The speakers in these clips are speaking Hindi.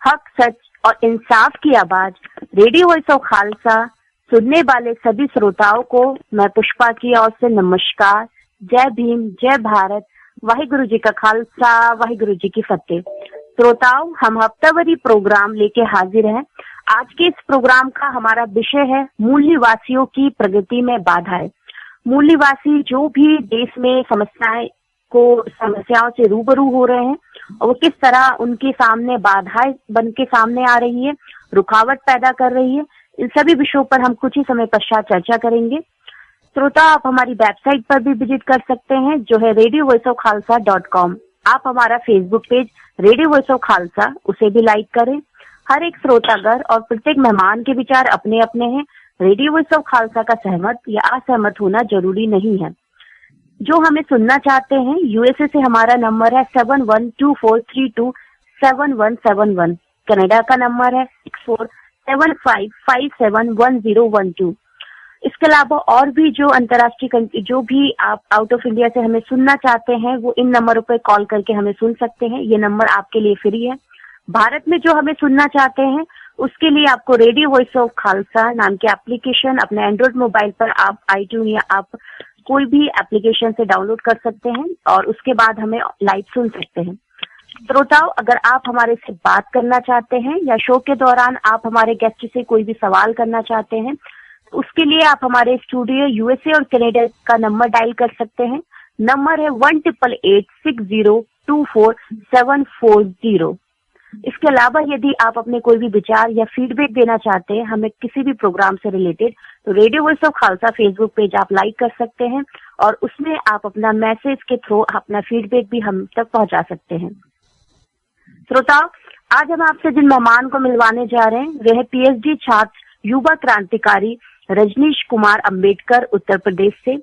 हक, सच और इंसाफ की आवाज रेडियो वॉइस ऑफ खालसा सुनने वाले सभी श्रोताओं को मैं पुष्पा की ओर से नमस्कार। जय भीम, जय भारत, वाहिगुरु जी का खालसा, वाहिगुरु जी की फतेह। श्रोताओं, हम हफ्तावारी प्रोग्राम लेके हाजिर हैं। आज के इस प्रोग्राम का हमारा विषय है मूल्यवासियों की प्रगति में बाधाएं। मूल्यवासी जो भी देश में समस्याओं से रूबरू हो रहे हैं और वो किस तरह उनके सामने बाधाएं बन के सामने आ रही है, रुकावट पैदा कर रही है, इन सभी विषयों पर हम कुछ ही समय पश्चात चर्चा करेंगे। श्रोता, आप हमारी वेबसाइट पर भी विजिट कर सकते हैं जो है radiovoiceofkhalsa.com। आप हमारा Facebook page radio voice of Khalsa उसे भी लाइक करें। हर एक श्रोतागर और प्रत्येक मेहमान के विचार अपने अपने हैं। रेडियो वॉइस ऑफ खालसा का सहमत या असहमत होना जरूरी नहीं है। जो हमें सुनना चाहते हैं, यूएसए से हमारा नंबर है 7124327171। कनाडा का नंबर है 6475571012। इसके अलावा और भी जो अंतर्राष्ट्रीय जो भी आप आउट ऑफ इंडिया से हमें सुनना चाहते हैं वो इन नंबरों पर कॉल करके हमें सुन सकते हैं। ये नंबर आपके लिए फ्री है। भारत में जो हमें सुनना चाहते हैं उसके लिए आपको रेडियो वॉइस ऑफ खालसा नाम के एप्लीकेशन अपने एंड्रॉइड मोबाइल पर आप iTunes या आप कोई भी एप्लीकेशन से डाउनलोड कर सकते हैं और उसके बाद हमें लाइव सुन सकते हैं। श्रोताओं, अगर आप हमारे से बात करना चाहते हैं या शो के दौरान आप हमारे गेस्ट से कोई भी सवाल करना चाहते हैं, उसके लिए आप हमारे स्टूडियो यूएसए और कनाडा का नंबर डायल कर सकते हैं। नंबर है 1-888-6024740। इसके अलावा यदि आप अपने कोई भी विचार या फीडबैक देना चाहते हैं हमें किसी भी प्रोग्राम से रिलेटेड, तो radio voice of Khalsa Facebook page आप लाइक कर सकते हैं और उसमें आप अपना मैसेज के थ्रू अपना फीडबैक भी हम तक पहुंचा सकते हैं। श्रोताओं, आज हम आपसे जिन मेहमान को मिलवाने जा रहे हैं वे है पीएचडी छात्र, युवा क्रांतिकारी रजनीश कुमार अंबेडकर, उत्तर प्रदेश से,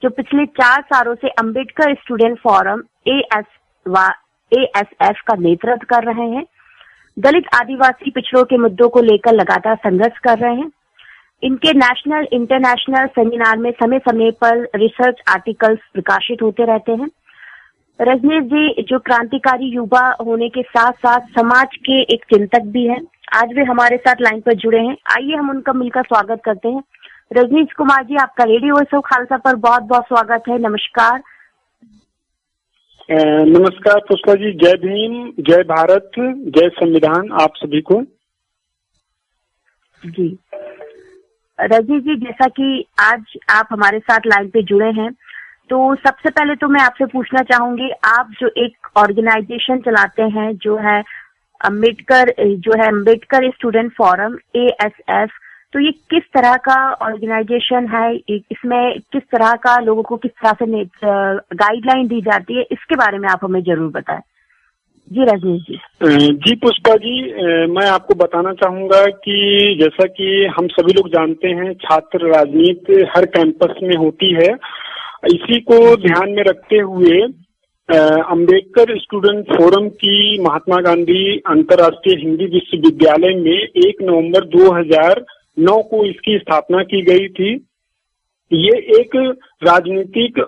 जो पिछले 4 सालों से अंबेडकर स्टूडेंट फोरम ASF का नेतृत्व कर रहे हैं। दलित आदिवासी पिछड़ों के मुद्दों को लेकर लगातार संघर्ष कर रहे हैं। इनके नेशनल इंटरनेशनल सेमिनार में समय समय पर रिसर्च आर्टिकल्स प्रकाशित होते रहते हैं। रजनीश जी जो क्रांतिकारी युवा होने के साथ साथ समाज के एक चिंतक भी हैं, आज वे हमारे साथ लाइन पर जुड़े हैं। आइए हम उनका मिलकर स्वागत करते हैं। रजनीश कुमार जी, आपका रेडियो वॉइस ऑफ खालसा पर बहुत बहुत स्वागत है। नमस्कार। नमस्कार पुष्पा जी। जय भीम, जय भारत, जय संविधान आप सभी को। जी रजनीश जी, जैसा कि आज आप हमारे साथ लाइन पे जुड़े हैं, तो सबसे पहले तो मैं आपसे पूछना चाहूंगी, आप जो एक ऑर्गेनाइजेशन चलाते हैं जो है अंबेडकर स्टूडेंट फोरम ASF, तो ये किस तरह का ऑर्गेनाइजेशन है, इसमें किस तरह का लोगों को किस तरह से गाइडलाइन दी जाती है, इसके बारे में आप हमें जरूर बताएं। जी रजनीश जी। जी पुष्पा जी, मैं आपको बताना चाहूंगा कि जैसा कि हम सभी लोग जानते हैं छात्र राजनीति हर कैंपस में होती है। इसी को ध्यान में रखते हुए अंबेडकर स्टूडेंट फोरम की महात्मा गांधी अंतर्राष्ट्रीय हिंदी विश्वविद्यालय में 1 नवंबर 2009 को इसकी स्थापना की गई थी। ये एक राजनीतिक,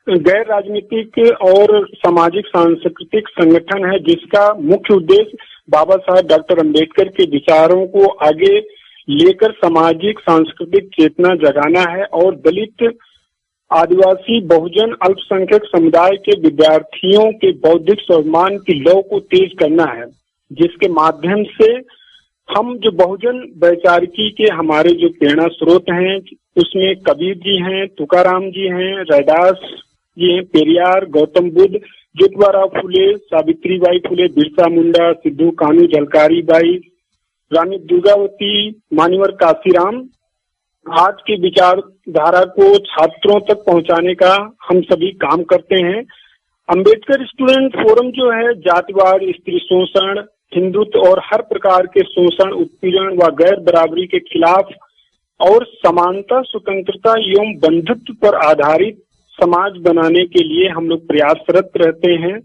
गैर राजनीतिक और सामाजिक सांस्कृतिक संगठन है जिसका मुख्य उद्देश्य बाबा साहब डॉक्टर अंबेडकर के विचारों को आगे लेकर सामाजिक सांस्कृतिक चेतना जगाना है और दलित, आदिवासी, बहुजन, अल्पसंख्यक समुदाय के विद्यार्थियों के बौद्धिक स्वाभिमान की लौ को तेज करना है, जिसके माध्यम से हम जो बहुजन वैचारिकी के हमारे जो प्रेरणा स्रोत हैं उसमें कबीर जी हैं, तुकाराम जी हैं, रैदास जी हैं, पेरियार, गौतम बुद्ध, ज्योतिबा फुले, सावित्रीबाई फुले, बिरसा मुंडा, सिद्धू कान्हू, झलकारी बाई, रानी दुर्गावती, मान्यवर काशीराम, आज की विचारधारा को छात्रों तक पहुंचाने का हम सभी काम करते हैं। अंबेडकर स्टूडेंट फोरम जो है जातिवाद, स्त्री शोषण, हिंदुत्व और हर प्रकार के शोषण, उत्पीड़न व गैर बराबरी के खिलाफ और समानता, स्वतंत्रता एवं बंधुत्व पर आधारित समाज बनाने के लिए हम लोग प्रयासरत रहते हैं।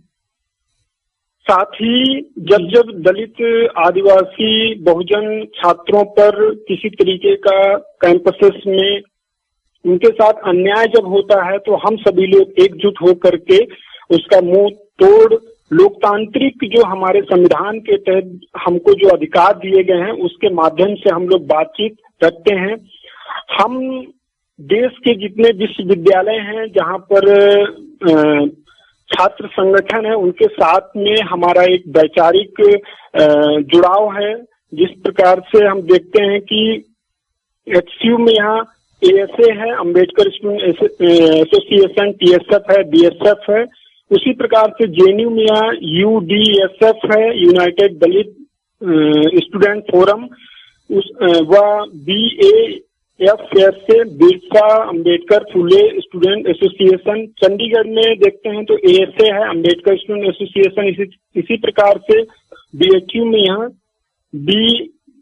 साथ ही जब जब दलित, आदिवासी, बहुजन छात्रों पर किसी तरीके का कैंपसेस में उनके साथ अन्याय जब होता है तो हम सभी लोग एकजुट होकर के उसका मुंह तोड़ लोकतांत्रिक जो हमारे संविधान के तहत हमको जो अधिकार दिए गए हैं उसके माध्यम से हम लोग बातचीत रखते हैं। हम देश के जितने विश्वविद्यालय हैं जहां पर छात्र संगठन है उनके साथ में हमारा एक वैचारिक जुड़ाव है। जिस प्रकार से हम देखते हैं कि HCU में यहाँ ASA है, अम्बेडकर स्टूडेंट एसोसिएशन, TSF है, BSF है। उसी प्रकार से JNU में यहाँ UDSF है, यूनाइटेड दलित स्टूडेंट फोरम, व BAFS से बिरसा अम्बेडकर फुले स्टूडेंट एसोसिएशन। चंडीगढ़ में देखते हैं तो ASA है, अम्बेडकर स्टूडेंट एसोसिएशन। इसी प्रकार से BHU में यहाँ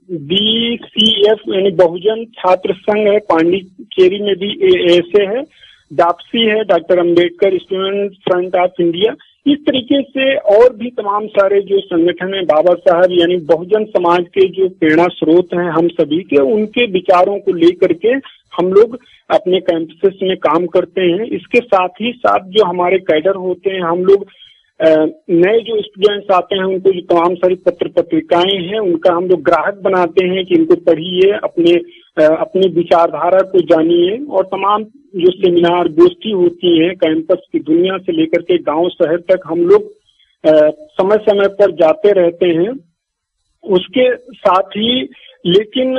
BCF यानी बहुजन छात्र संघ है, पांडिचेरी में भी ASA है, डाप्सी है, doctor Ambedkar student front of India. इस तरीके से और भी तमाम सारे जो संगठन है, बाबा साहब यानी बहुजन समाज के जो प्रेरणा स्रोत हैं हम सभी के, उनके विचारों को लेकर के हम लोग अपने कैंपसेस में काम करते हैं। इसके साथ ही साथ जो हमारे कैडर होते हैं, हम लोग नए जो स्टूडेंट्स आते हैं उनको जो तमाम सारी पत्र पत्रिकाएं हैं उनका हम लोग ग्राहक बनाते हैं कि इनको पढ़िए, अपनी विचारधारा को जानिए। और तमाम जो सेमिनार गोष्ठी होती है कैंपस की दुनिया से लेकर के गांव शहर तक हम लोग समय समय पर जाते रहते हैं। उसके साथ ही लेकिन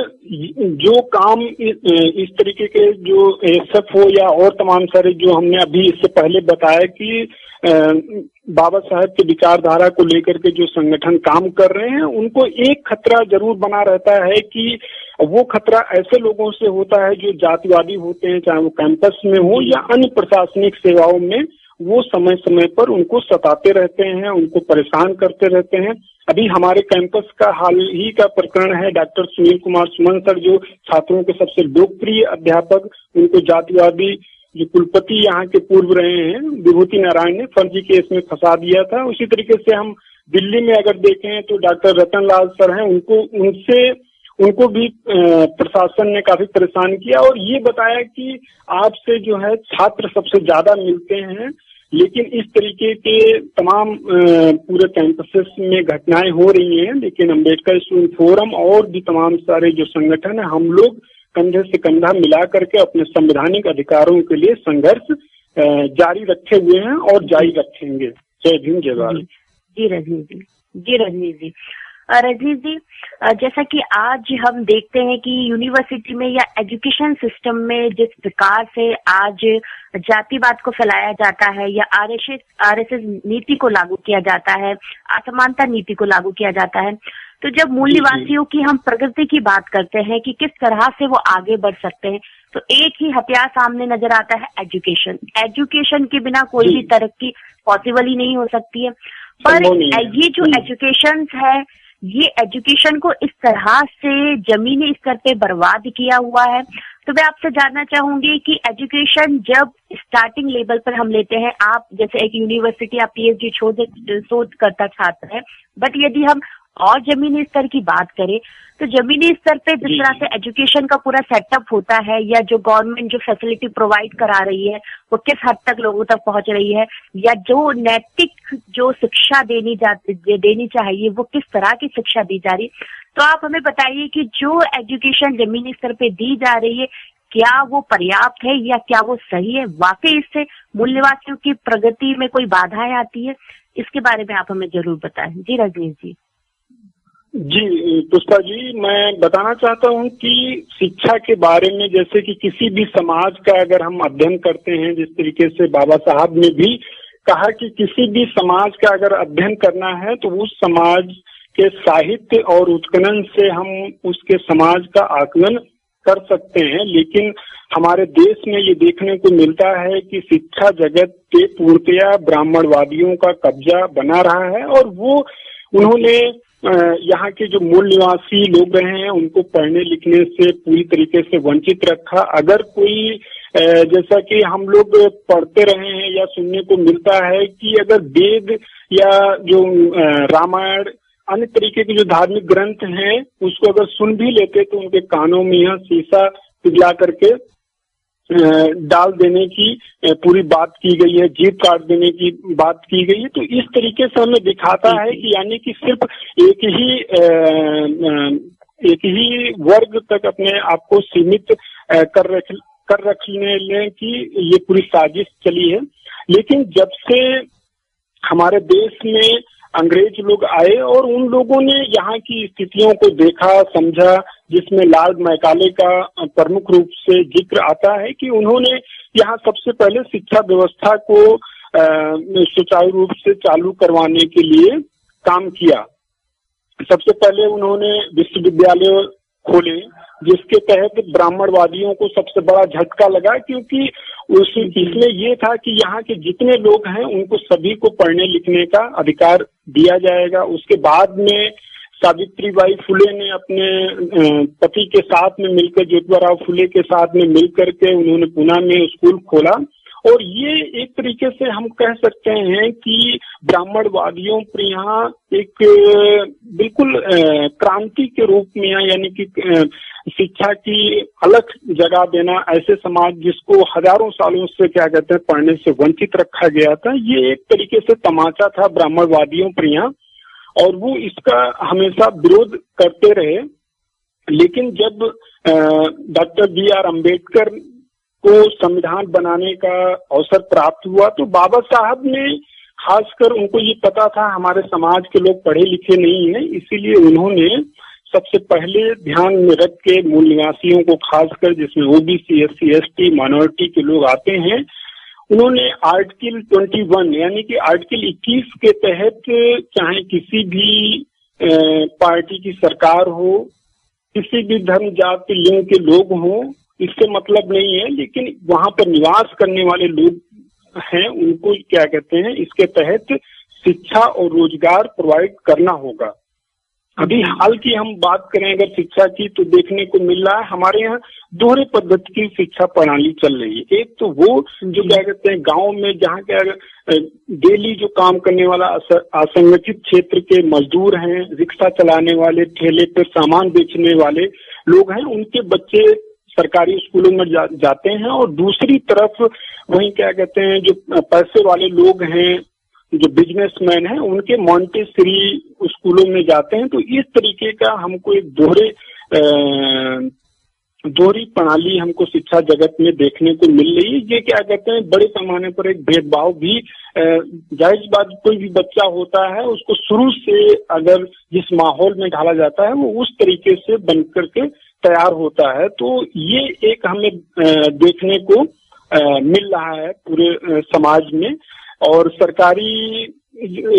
जो काम इस तरीके के जो ASF हो या और तमाम सारे जो हमने अभी इससे पहले बताया कि बाबा साहब के विचारधारा को लेकर के जो संगठन काम कर रहे हैं, उनको एक खतरा जरूर बना रहता है कि वो खतरा ऐसे लोगों से होता है जो जातिवादी होते हैं, चाहे वो कैंपस में हो या अन्य प्रशासनिक सेवाओं में। वो समय समय पर उनको सताते रहते हैं, उनको परेशान करते रहते हैं। अभी हमारे कैंपस का हाल ही का प्रकरण है, डॉक्टर सुनील कुमार सुमन सर जो छात्रों के सबसे लोकप्रिय अध्यापक, उनको जातिवादी जो कुलपति यहाँ के पूर्व रहे हैं विभूति नारायण ने फर्जी केस में फंसा दिया था। उसी तरीके से हम दिल्ली में अगर देखें तो डॉक्टर रतन लाल सर हैं, उनको भी प्रशासन ने काफी परेशान किया और ये बताया कि आपसे जो है छात्र सबसे ज्यादा मिलते हैं। लेकिन इस तरीके के तमाम पूरे कैंपसेस में घटनाएं हो रही हैं। लेकिन अम्बेडकर स्टूडेंट फोरम और भी तमाम सारे जो संगठन है, हम लोग कंधे से कंधा मिला करके अपने संवैधानिक अधिकारों के लिए संघर्ष जारी रखे हुए हैं और जारी रखेंगे। जय भीम, जय भारत। जी रजनीश जी, रजनीश जी, जैसा कि आज हम देखते हैं कि यूनिवर्सिटी में या एजुकेशन सिस्टम में जिस प्रकार से आज जातिवाद को फैलाया जाता है या आरएसएस नीति को लागू किया जाता है, असमानता नीति को लागू किया जाता है, तो जब मूल निवासियों की हम प्रगति की बात करते हैं कि किस तरह से वो आगे बढ़ सकते हैं, तो एक ही हथियार सामने नजर आता है, एजुकेशन के बिना कोई भी तरक्की पॉसिबल ही नहीं हो सकती है। पर ये जो एजुकेशन है, ये एजुकेशन को इस तरह से जमीनी स्तर पे बर्बाद किया हुआ है। तो मैं आपसे जानना चाहूंगी कि एजुकेशन जब स्टार्टिंग लेवल पर हम लेते हैं, आप जैसे एक यूनिवर्सिटी, आप PhD शोधकर्ता छात्र है, बट यदि हम और जमीनी स्तर की बात करें तो जमीनी स्तर पे जिस तरह से एजुकेशन का पूरा सेटअप होता है या जो गवर्नमेंट जो फैसिलिटी प्रोवाइड करा रही है वो किस हद तक लोगों तक पहुंच रही है, या जो नैतिक जो शिक्षा देनी चाहिए वो किस तरह की शिक्षा दी जा रही है, तो आप हमें बताइए कि जो एजुकेशन जमीनी स्तर पे दी जा रही है क्या वो पर्याप्त है या क्या वो सही है? वाकई इससे मूल निवासियों की प्रगति में कोई बाधाएं आती है? इसके बारे में आप हमें जरूर बताएं। जी रजनीश जी। जी पुष्पा जी, मैं बताना चाहता हूं कि शिक्षा के बारे में जैसे कि किसी भी समाज का अगर हम अध्ययन करते हैं, जिस तरीके से बाबा साहब ने भी कहा कि किसी भी समाज का अगर अध्ययन करना है तो उस समाज के साहित्य और उत्खनन से हम उसके समाज का आकलन कर सकते हैं। लेकिन हमारे देश में ये देखने को मिलता है कि शिक्षा जगत पे पूर्णतया ब्राह्मणवादियों का कब्जा बना रहा है और वो उन्होंने यहाँ के जो मूल निवासी लोग रहे हैं उनको पढ़ने लिखने से पूरी तरीके से वंचित रखा। अगर कोई जैसा कि हम लोग पढ़ते रहे हैं या सुनने को मिलता है कि अगर वेद या जो रामायण अन्य तरीके के जो धार्मिक ग्रंथ हैं उसको अगर सुन भी लेते तो उनके कानों में यह शीशा पिघला करके डाल देने की पूरी बात की गई है, जीप काट देने की बात की गई है। तो इस तरीके से हमें दिखाता है कि यानी कि सिर्फ एक ही वर्ग तक अपने आप को सीमित कर रखने की ये पूरी साजिश चली है। लेकिन जब से हमारे देश में अंग्रेज लोग आए और उन लोगों ने यहाँ की स्थितियों को देखा, समझा, जिसमें लॉर्ड मैकाले का प्रमुख रूप से जिक्र आता है कि उन्होंने यहाँ सबसे पहले शिक्षा व्यवस्था को सुचारू रूप से चालू करवाने के लिए काम किया। सबसे पहले उन्होंने विश्वविद्यालय खोले, जिसके तहत ब्राह्मणवादियों को सबसे बड़ा झटका लगा, क्योंकि इसमें ये था कि यहाँ के जितने लोग हैं उनको सभी को पढ़ने लिखने का अधिकार दिया जाएगा। उसके बाद में सावित्रीबाई फुले ने अपने पति के साथ में मिलकर, ज्योतिबा फुले के साथ में मिलकर के उन्होंने पुणे में स्कूल खोला। और ये एक तरीके से हम कह सकते हैं कि ब्राह्मणवादियों पर यहाँ एक बिल्कुल क्रांति के रूप में, यानी कि शिक्षा की अलग जगह देना, ऐसे समाज जिसको हजारों सालों से क्या कहते हैं पढ़ने से वंचित रखा गया था, ये एक तरीके से तमाचा था ब्राह्मणवादियों पर यहाँ, और वो इसका हमेशा विरोध करते रहे। लेकिन जब डॉक्टर B.R. अम्बेडकर को संविधान बनाने का अवसर प्राप्त हुआ, तो बाबा साहब ने खासकर, उनको ये पता था हमारे समाज के लोग पढ़े लिखे नहीं हैं, इसीलिए उन्होंने सबसे पहले ध्यान में रख के मूल निवासियों को, खासकर जिसमें OBC, SC, ST, माइनॉरिटी के लोग आते हैं, उन्होंने आर्टिकल 21 यानी कि आर्टिकल 21 के तहत चाहे किसी भी पार्टी की सरकार हो, किसी भी धर्म जाति लिंग के लोग हों, इससे मतलब नहीं है, लेकिन वहां पर निवास करने वाले लोग हैं उनको क्या कहते हैं, इसके तहत शिक्षा और रोजगार प्रोवाइड करना होगा। अभी हाल की हम बात करें अगर शिक्षा की, तो देखने को मिल रहा है हमारे यहाँ दोहरे पद्धति की शिक्षा प्रणाली चल रही है। एक तो वो जो क्या कहते हैं गांव में जहाँ क्या डेली जो काम करने वाला असंगठित क्षेत्र के मजदूर हैं, रिक्शा चलाने वाले, ठेले पर सामान बेचने वाले लोग हैं, उनके बच्चे सरकारी स्कूलों में जाते हैं। और दूसरी तरफ वहीं क्या कहते हैं जो पैसे वाले लोग हैं, जो बिजनेसमैन हैं, उनके मॉन्टेसरी स्कूलों में जाते हैं। तो इस तरीके का हमको एक दोहरी प्रणाली हमको शिक्षा जगत में देखने को मिल रही है। ये क्या कहते हैं बड़े पैमाने पर एक भेदभाव भी, जायज बात, कोई भी बच्चा होता है उसको शुरू से अगर जिस माहौल में ढाला जाता है वो उस तरीके से बन करके तैयार होता है। तो ये एक हमें देखने को मिल रहा है पूरे समाज में। और सरकारी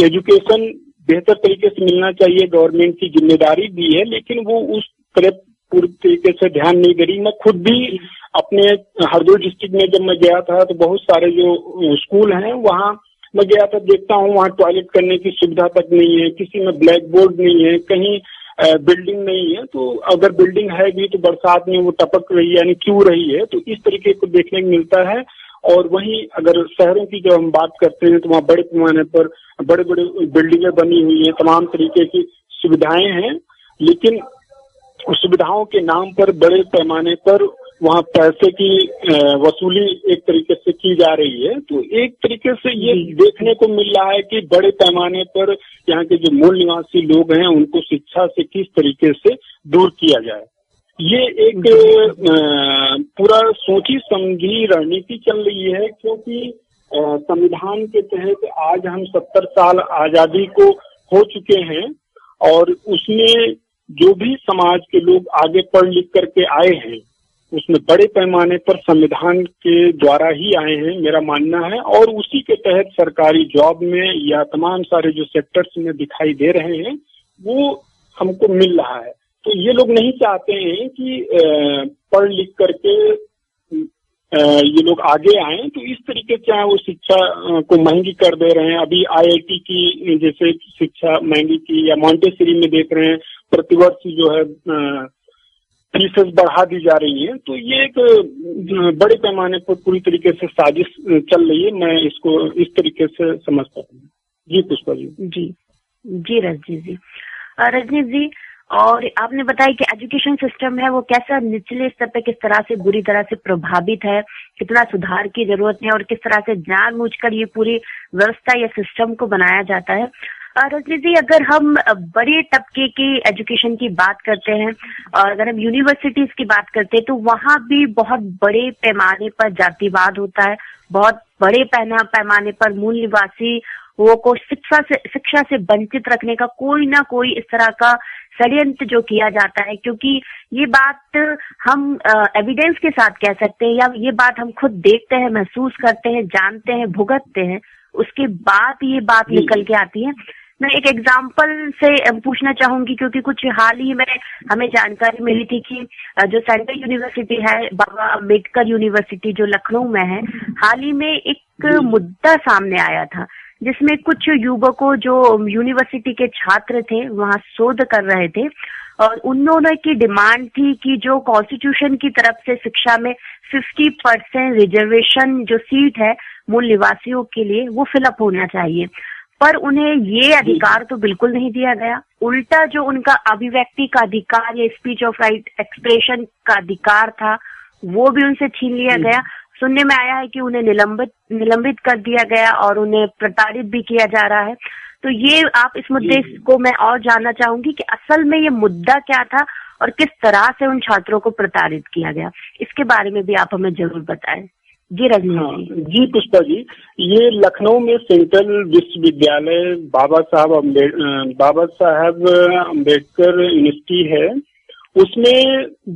एजुकेशन बेहतर तरीके से मिलना चाहिए, गवर्नमेंट की जिम्मेदारी भी है, लेकिन वो उस तरह पूरी तरीके से ध्यान नहीं दे रही। मैं खुद भी अपने हरदोई डिस्ट्रिक्ट में जब मैं गया था तो बहुत सारे जो स्कूल हैं वहाँ मैं गया था, देखता हूँ वहाँ टॉयलेट करने की सुविधा तक नहीं है, किसी में ब्लैक बोर्ड नहीं है, कहीं बिल्डिंग नहीं है। तो अगर बिल्डिंग है भी तो बरसात में वो टपक रही है, यानी क्यों रही है। तो इस तरीके को देखने को मिलता है। और वहीं अगर शहरों की जब हम बात करते हैं तो वहाँ बड़े पैमाने पर बड़े बड़े बिल्डिंगें बनी हुई हैं, तमाम तरीके की सुविधाएं हैं, लेकिन उस सुविधाओं के नाम पर बड़े पैमाने पर वहाँ पैसे की वसूली एक तरीके से की जा रही है। तो एक तरीके से ये देखने को मिल रहा है कि बड़े पैमाने पर यहाँ के जो मूल निवासी लोग हैं उनको शिक्षा से किस तरीके से दूर किया जाए। ये एक पूरा सोची समझी रणनीति चल रही है, क्योंकि संविधान के तहत आज हम 70 साल आजादी को हो चुके हैं और उसमें जो भी समाज के लोग आगे पढ़ लिख करके आए हैं उसमें बड़े पैमाने पर संविधान के द्वारा ही आए हैं, मेरा मानना है। और उसी के तहत सरकारी जॉब में या तमाम सारे जो सेक्टर्स में दिखाई दे रहे हैं वो हमको मिल रहा है। तो ये लोग नहीं चाहते हैं कि पढ़ लिख करके ये लोग आगे आए। तो इस तरीके से वो शिक्षा को महंगी कर दे रहे हैं। अभी IIT की जैसे शिक्षा महंगी की, या मॉन्टेसरी में देख रहे हैं प्रतिवर्ष जो है फीसेस बढ़ा दी जा रही है। तो ये एक बड़े पैमाने पर पूरी तरीके से साजिश चल रही है, मैं इसको इस तरीके से समझता हूँ। जी पुष्पा जी। जी रजनीश जी। और आपने बताया कि एजुकेशन सिस्टम है वो कैसा निचले स्तर पे किस तरह से बुरी तरह से प्रभावित है, कितना सुधार की जरूरत है और किस तरह से जानबूझकर ये पूरी व्यवस्था या सिस्टम को बनाया जाता है। रजनी जी, अगर हम बड़े तबके की एजुकेशन की बात करते हैं और अगर हम यूनिवर्सिटीज की बात करते हैं तो वहाँ भी बहुत बड़े पैमाने पर जातिवाद होता है, बहुत बड़े पैमाने पर मूल निवासी वो को शिक्षा से वंचित रखने का कोई ना कोई इस तरह का षड्यंत्र जो किया जाता है, क्योंकि ये बात हम एविडेंस के साथ कह सकते हैं या ये बात हम खुद देखते हैं, महसूस करते हैं, जानते हैं, भुगतते हैं, उसके बाद ये बात निकल के आती है। मैं एक एग्जाम्पल से पूछना चाहूंगी, क्योंकि कुछ हाल ही में हमें जानकारी मिली थी कि जो सेंट्रल यूनिवर्सिटी है, बाबा अम्बेडकर यूनिवर्सिटी जो लखनऊ में है, हाल ही में एक मुद्दा सामने आया था जिसमें कुछ युवकों जो यूनिवर्सिटी के छात्र थे वहां शोध कर रहे थे और उन्होंने की डिमांड थी कि जो कॉन्स्टिट्यूशन की तरफ से शिक्षा में 50% रिजर्वेशन जो सीट है मूल निवासियों के लिए वो फिलअप होना चाहिए, पर उन्हें ये अधिकार तो बिल्कुल नहीं दिया गया। उल्टा जो उनका अभिव्यक्ति का अधिकार या स्पीच ऑफ राइट एक्सप्रेशन का अधिकार था वो भी उनसे छीन लिया गया। सुनने में आया है कि उन्हें निलंबित कर दिया गया और उन्हें प्रताड़ित भी किया जा रहा है। तो ये आप इस मुद्दे को मैं और जानना चाहूंगी कि असल में ये मुद्दा क्या था और किस तरह से उन छात्रों को प्रताड़ित किया गया, इसके बारे में भी आप हमें जरूर बताएं। जी रजनी जी पुष्पा जी, ये लखनऊ में सेंट्रल विश्वविद्यालय बाबा साहब अम्बेडकर यूनिवर्सिटी है, उसमें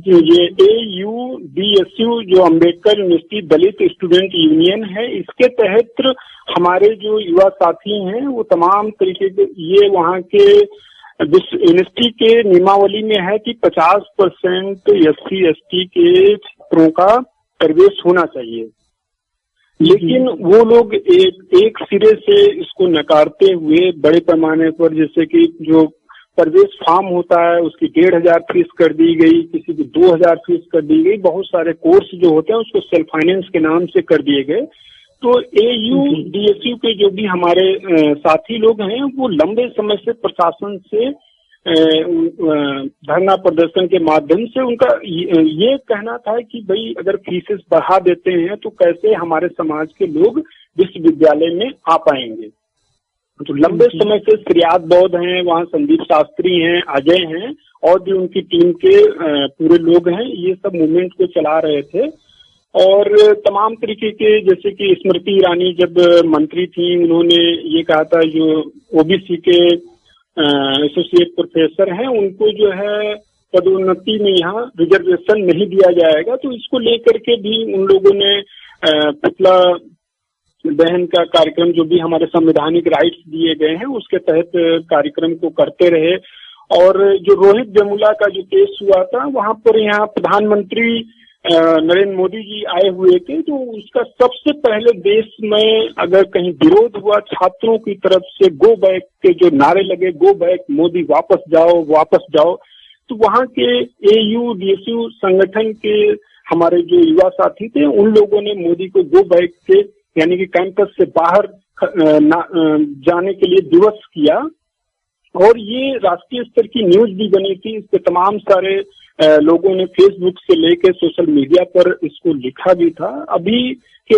ये AUDSU जो अम्बेडकर यूनिवर्सिटी दलित स्टूडेंट यूनियन है, इसके तहत हमारे जो युवा साथी हैं वो तमाम तरीके के ये वहाँ के यूनिवर्सिटी के नियमावली में है कि 50% SC/ST के छात्रों का प्रवेश होना चाहिए, लेकिन वो लोग एक सिरे से इसको नकारते हुए बड़े पैमाने पर, जैसे कि जो प्रवेश फॉर्म होता है उसकी 1500 फीस कर दी गई, किसी की 2000 फीस कर दी गई, बहुत सारे कोर्स जो होते हैं उसको सेल्फ फाइनेंस के नाम से कर दिए गए। तो AUDSU के जो भी हमारे साथी लोग हैं वो लंबे समय से प्रशासन से धरना प्रदर्शन के माध्यम से उनका ये कहना था कि भाई अगर फीसेस बढ़ा देते हैं तो कैसे हमारे समाज के लोग विश्वविद्यालय में आ पाएंगे। तो लंबे समय से श्रीयाद बौद्ध हैं, वहाँ संदीप शास्त्री हैं, अजय हैं और भी उनकी टीम के पूरे लोग हैं, ये सब मूवमेंट को चला रहे थे। और तमाम तरीके के, जैसे कि स्मृति ईरानी जब मंत्री थी उन्होंने ये कहा था जो OBC के एसोसिएट प्रोफेसर हैं उनको जो है पदोन्नति में यहाँ रिजर्वेशन नहीं दिया जाएगा, तो इसको लेकर के भी उन लोगों ने पुतला दहन का कार्यक्रम जो भी हमारे संवैधानिक राइट्स दिए गए हैं उसके तहत कार्यक्रम को करते रहे। और जो रोहित वेमुला का जो केस हुआ था वहां पर यहाँ प्रधानमंत्री नरेंद्र मोदी जी आए हुए थे, तो उसका सबसे पहले देश में अगर कहीं विरोध हुआ छात्रों की तरफ से गो बैक के जो नारे लगे, गो बैक मोदी वापस जाओ वापस जाओ, तो वहाँ के AUDSU संगठन के हमारे जो युवा साथी थे उन लोगों ने मोदी को गो बैक के यानी कि कैंपस से बाहर जाने के लिए दिवस किया और ये राष्ट्रीय स्तर की न्यूज भी बनी थी। इस पे तमाम सारे लोगों ने फेसबुक से लेकर सोशल मीडिया पर इसको लिखा भी था। अभी के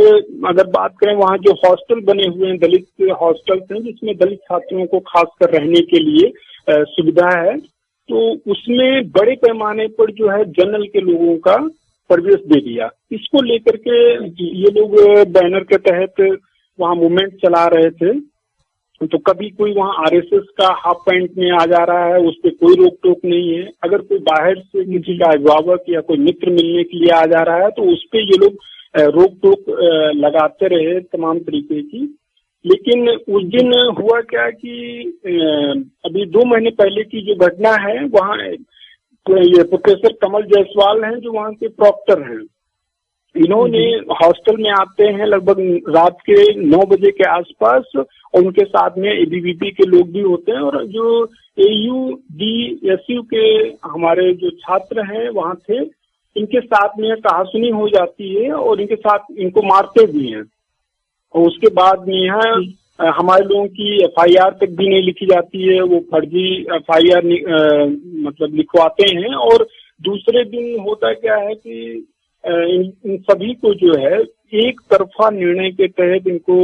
अगर बात करें वहाँ जो हॉस्टल बने हुए हैं, दलित हॉस्टल्स हैं जिसमें दलित छात्रों को खासकर रहने के लिए सुविधा है, तो उसमें बड़े पैमाने पर जो है जनरल के लोगों का प्रवेश दे दिया। इसको लेकर के ये लोग बैनर के तहत वहाँ मूवमेंट चला रहे थे। तो कभी कोई वहाँ RSS का हाफ पैंट में आ जा रहा है, उस पर कोई रोक टोक नहीं है। अगर कोई बाहर से किसी का अभिभावक या कोई मित्र मिलने के लिए आ जा रहा है तो उस पर ये लोग रोक टोक लगाते रहे तमाम तरीके की। लेकिन उस दिन हुआ क्या कि अभी 2 महीने पहले की जो घटना है, वहाँ ये प्रोफेसर कमल जायसवाल हैं जो वहाँ के प्रॉक्टर हैं, इन्होंने हॉस्टल में आते हैं लगभग रात के 9 बजे के आसपास और उनके साथ में ABVP के लोग भी होते हैं और जो AUDSU के हमारे जो छात्र हैं वहाँ थे, इनके साथ में कहासुनी हो जाती है और इनके साथ इनको मारते भी हैं। और उसके बाद में यहाँ हमारे लोगों की FIR तक भी नहीं लिखी जाती है, वो फर्जी FIR मतलब लिखवाते हैं। और दूसरे दिन होता क्या है कि इन सभी को जो है एक तरफा निर्णय के तहत इनको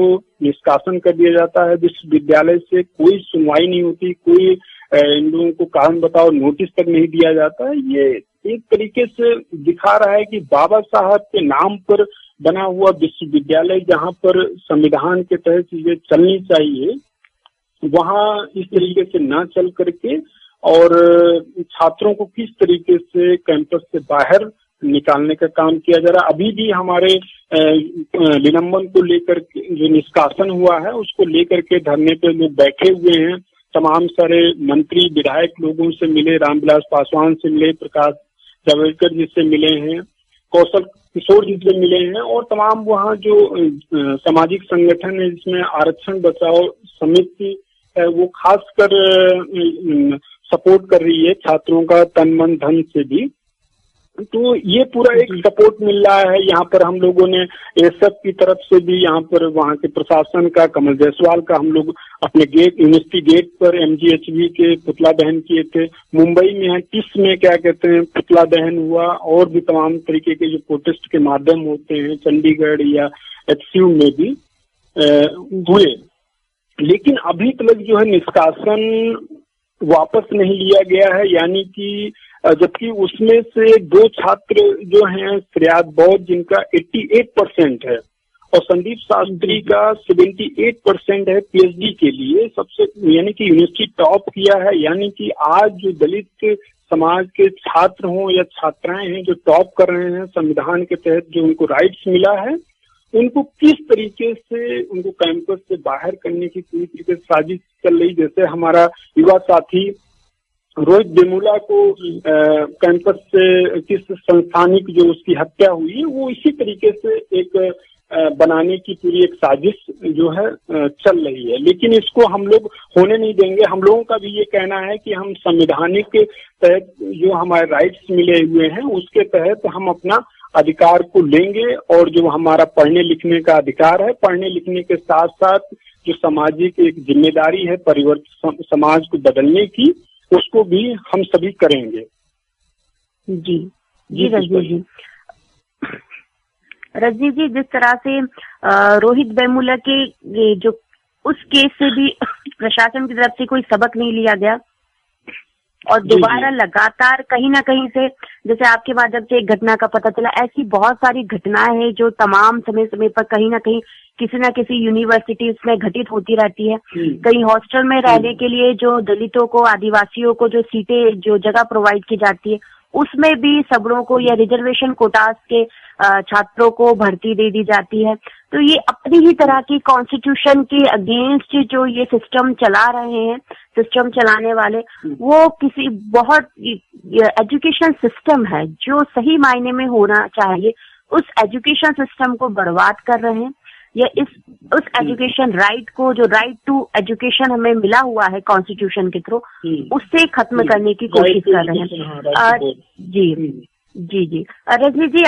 निष्कासन कर दिया जाता है। विश्वविद्यालय से कोई सुनवाई नहीं होती, कोई इन लोगों को कारण बताओ नोटिस तक नहीं दिया जाता है। ये एक तरीके से दिखा रहा है कि बाबा साहब के नाम पर बना हुआ विश्वविद्यालय, जहां पर संविधान के तहत चीजें चलनी चाहिए, वहां इस तरीके से ना चल करके और छात्रों को किस तरीके से कैंपस से बाहर निकालने का काम किया जा रहा है। अभी भी हमारे निलंबन को लेकर जो निष्कासन हुआ है उसको लेकर के धरने पे लोग बैठे हुए हैं। तमाम सारे मंत्री विधायक लोगों से मिले, रामविलास पासवान से मिले, प्रकाश जावड़ेकर जी से मिले हैं, कौशल किशोर जी से मिले हैं, और तमाम वहाँ जो सामाजिक संगठन है जिसमें आरक्षण बचाओ समिति है वो खासकर सपोर्ट कर रही है छात्रों का तन मन धन से भी। तो ये पूरा एक सपोर्ट मिल रहा है। यहाँ पर हम लोगों ने एसएफ की तरफ से भी, यहाँ पर वहाँ के प्रशासन का, कमल जायसवाल का, हम लोग अपने गेट, यूनिवर्सिटी गेट पर MGHB के पुतला दहन किए थे। मुंबई में है टिस में क्या कहते हैं पुतला दहन हुआ, और भी तमाम तरीके के जो प्रोटेस्ट के माध्यम होते हैं चंडीगढ़ या HCU में भी हुए। लेकिन अभी तक जो है निष्कासन वापस नहीं लिया गया है, यानी कि जबकि उसमें से 2 छात्र जो हैं, श्रेयाद बौद्ध जिनका 88% है और संदीप शास्त्री का 78% है PhD के लिए, सबसे यानी कि यूनिवर्सिटी टॉप किया है। यानी कि आज जो दलित समाज के छात्र हों या छात्राएं हैं जो टॉप कर रहे हैं, संविधान के तहत जो उनको राइट्स मिला है, उनको किस तरीके से उनको कैंपस से बाहर करने की पूरी तरीके से साजिश चल रही। जैसे हमारा युवा साथी रोहित वेमुला को कैंपस से किस संस्थानिक जो उसकी हत्या हुई है, वो इसी तरीके से एक बनाने की पूरी एक साजिश जो है चल रही है। लेकिन इसको हम लोग होने नहीं देंगे। हम लोगों का भी ये कहना है कि हम संवैधानिक के तहत जो हमारे राइट्स मिले हुए हैं उसके तहत हम अपना अधिकार को लेंगे, और जो हमारा पढ़ने लिखने का अधिकार है, पढ़ने लिखने के साथ साथ जो सामाजिक एक जिम्मेदारी है परिवर्तन समाज को बदलने की, उसको भी हम सभी करेंगे। जी जी रजनीश जी, रजनीश जी, जिस तरह से रोहित वेमुला के जो उस केस से भी प्रशासन की तरफ से कोई सबक नहीं लिया गया, और दोबारा लगातार कहीं ना कहीं से, जैसे आपके माध्यम से एक घटना का पता चला, ऐसी बहुत सारी घटनाएं हैं जो तमाम समय समय पर कहीं ना कहीं किसी न किसी यूनिवर्सिटीज में घटित होती रहती है। कहीं हॉस्टल में रहने के लिए जो दलितों को, आदिवासियों को जो सीटें, जो जगह प्रोवाइड की जाती है, उसमें भी सबरों को या रिजर्वेशन कोटास के छात्रों को भर्ती दे दी जाती है। तो ये अपनी ही तरह की कॉन्स्टिट्यूशन के अगेंस्ट जो ये सिस्टम चला रहे हैं, सिस्टम चलाने वाले, वो किसी बहुत एजुकेशन सिस्टम है जो सही मायने में होना चाहिए, उस एजुकेशन सिस्टम को बर्बाद कर रहे हैं, या उस एजुकेशन राइट को, जो राइट टू एजुकेशन हमें मिला हुआ है कॉन्स्टिट्यूशन के थ्रू, उससे खत्म करने की कोशिश कर रहे हैं। जी जी जी रजनी जी,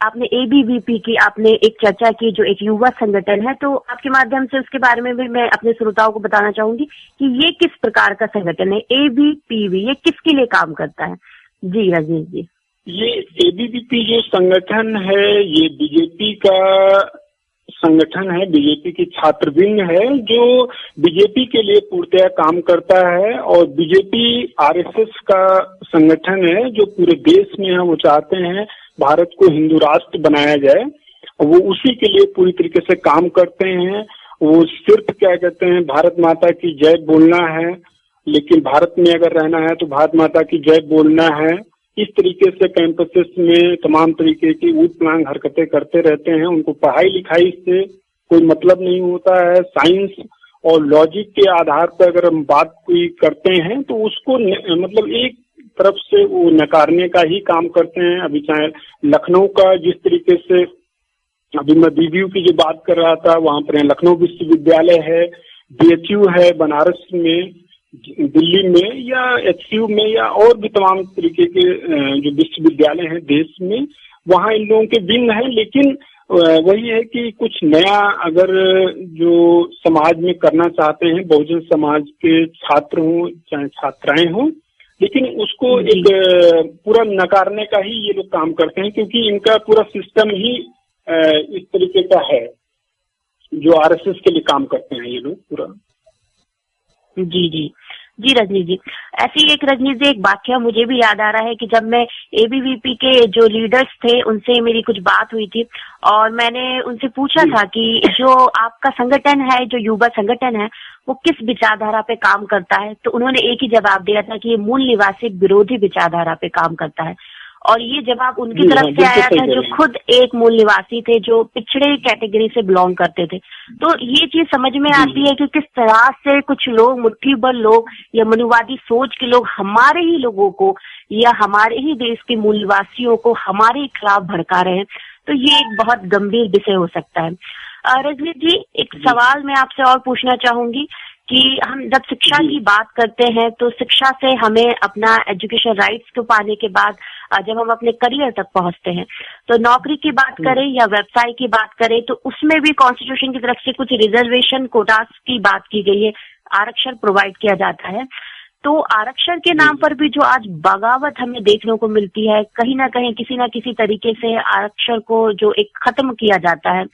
आपने ABVP की आपने एक चर्चा की, जो एक युवा संगठन है, तो आपके माध्यम से उसके बारे में भी मैं अपने श्रोताओं को बताना चाहूंगी कि ये किस प्रकार का संगठन है, ABPV, ये किसके लिए काम करता है? जी रजनीश जी, ये ABVP जो संगठन है ये बीजेपी का संगठन है, बीजेपी की छात्रवृंद है जो बीजेपी के लिए पूर्णतः काम करता है, और बीजेपी RSS का संगठन है जो पूरे देश में है। वो चाहते हैं भारत को हिंदू राष्ट्र बनाया जाए, वो उसी के लिए पूरी तरीके से काम करते हैं। वो सिर्फ क्या कहते हैं, भारत माता की जय बोलना है, लेकिन भारत में अगर रहना है तो भारत माता की जय बोलना है। इस तरीके से कैंपसेस में तमाम तरीके की ऊट पटांग हरकतें करते रहते हैं। उनको पढ़ाई लिखाई से कोई मतलब नहीं होता है। साइंस और लॉजिक के आधार पर अगर हम बात कोई करते हैं तो उसको मतलब एक तरफ से वो नकारने का ही काम करते हैं। अभी चाहे लखनऊ का जिस तरीके से, अभी मैं BBU की जो बात कर रहा था, वहां पर लखनऊ विश्वविद्यालय है, BHU है बनारस में, दिल्ली में या HCU में, या और भी तमाम तरीके के जो विश्वविद्यालय हैं देश में, वहाँ इन लोगों के विंग हैं। लेकिन वही है कि कुछ नया अगर जो समाज में करना चाहते हैं, बहुजन समाज के छात्र हों चाहे छात्राएं हों, लेकिन उसको एक पूरा नकारने का ही ये लोग काम करते हैं, क्योंकि इनका पूरा सिस्टम ही इस तरीके का है जो आरएसएस के लिए काम करते हैं ये लोग पूरा। जी जी जी रजनी जी, ऐसी एक रजनी जी एक वाक्य मुझे भी याद आ रहा है कि जब मैं एबीवीपी के जो लीडर्स थे उनसे मेरी कुछ बात हुई थी और मैंने उनसे पूछा था कि जो आपका संगठन है, जो युवा संगठन है, वो किस विचारधारा पे काम करता है, तो उन्होंने एक ही जवाब दिया था कि ये मूल निवासी विरोधी विचारधारा पे काम करता है। और ये जवाब उनकी तरफ से आया था जो खुद एक मूल निवासी थे, जो पिछड़े कैटेगरी से बिलोंग करते थे। तो ये चीज समझ में आती है कि किस तरह से कुछ लोग, मुट्ठी भर लोग या मनुवादी सोच के लोग हमारे ही लोगों को या हमारे ही देश के मूल निवासियों को हमारे खिलाफ भड़का रहे हैं। तो ये एक बहुत गंभीर विषय हो सकता है। रजनी जी, एक सवाल मैं आपसे और पूछना चाहूंगी कि हम जब शिक्षा की बात करते हैं तो शिक्षा से हमें अपना एजुकेशन राइट्स को पाने के बाद जब हम अपने करियर तक पहुंचते हैं तो नौकरी की बात करें या व्यवसाय की बात करें तो उसमें भी कॉन्स्टिट्यूशन की तरफ से कुछ रिजर्वेशन कोटास की बात की गई है, आरक्षण प्रोवाइड किया जाता है। तो आरक्षण के नाम पर भी जो आज बगावत हमें देखने को मिलती है, कहीं ना कहीं किसी ना किसी तरीके से आरक्षण को जो एक खत्म किया जाता है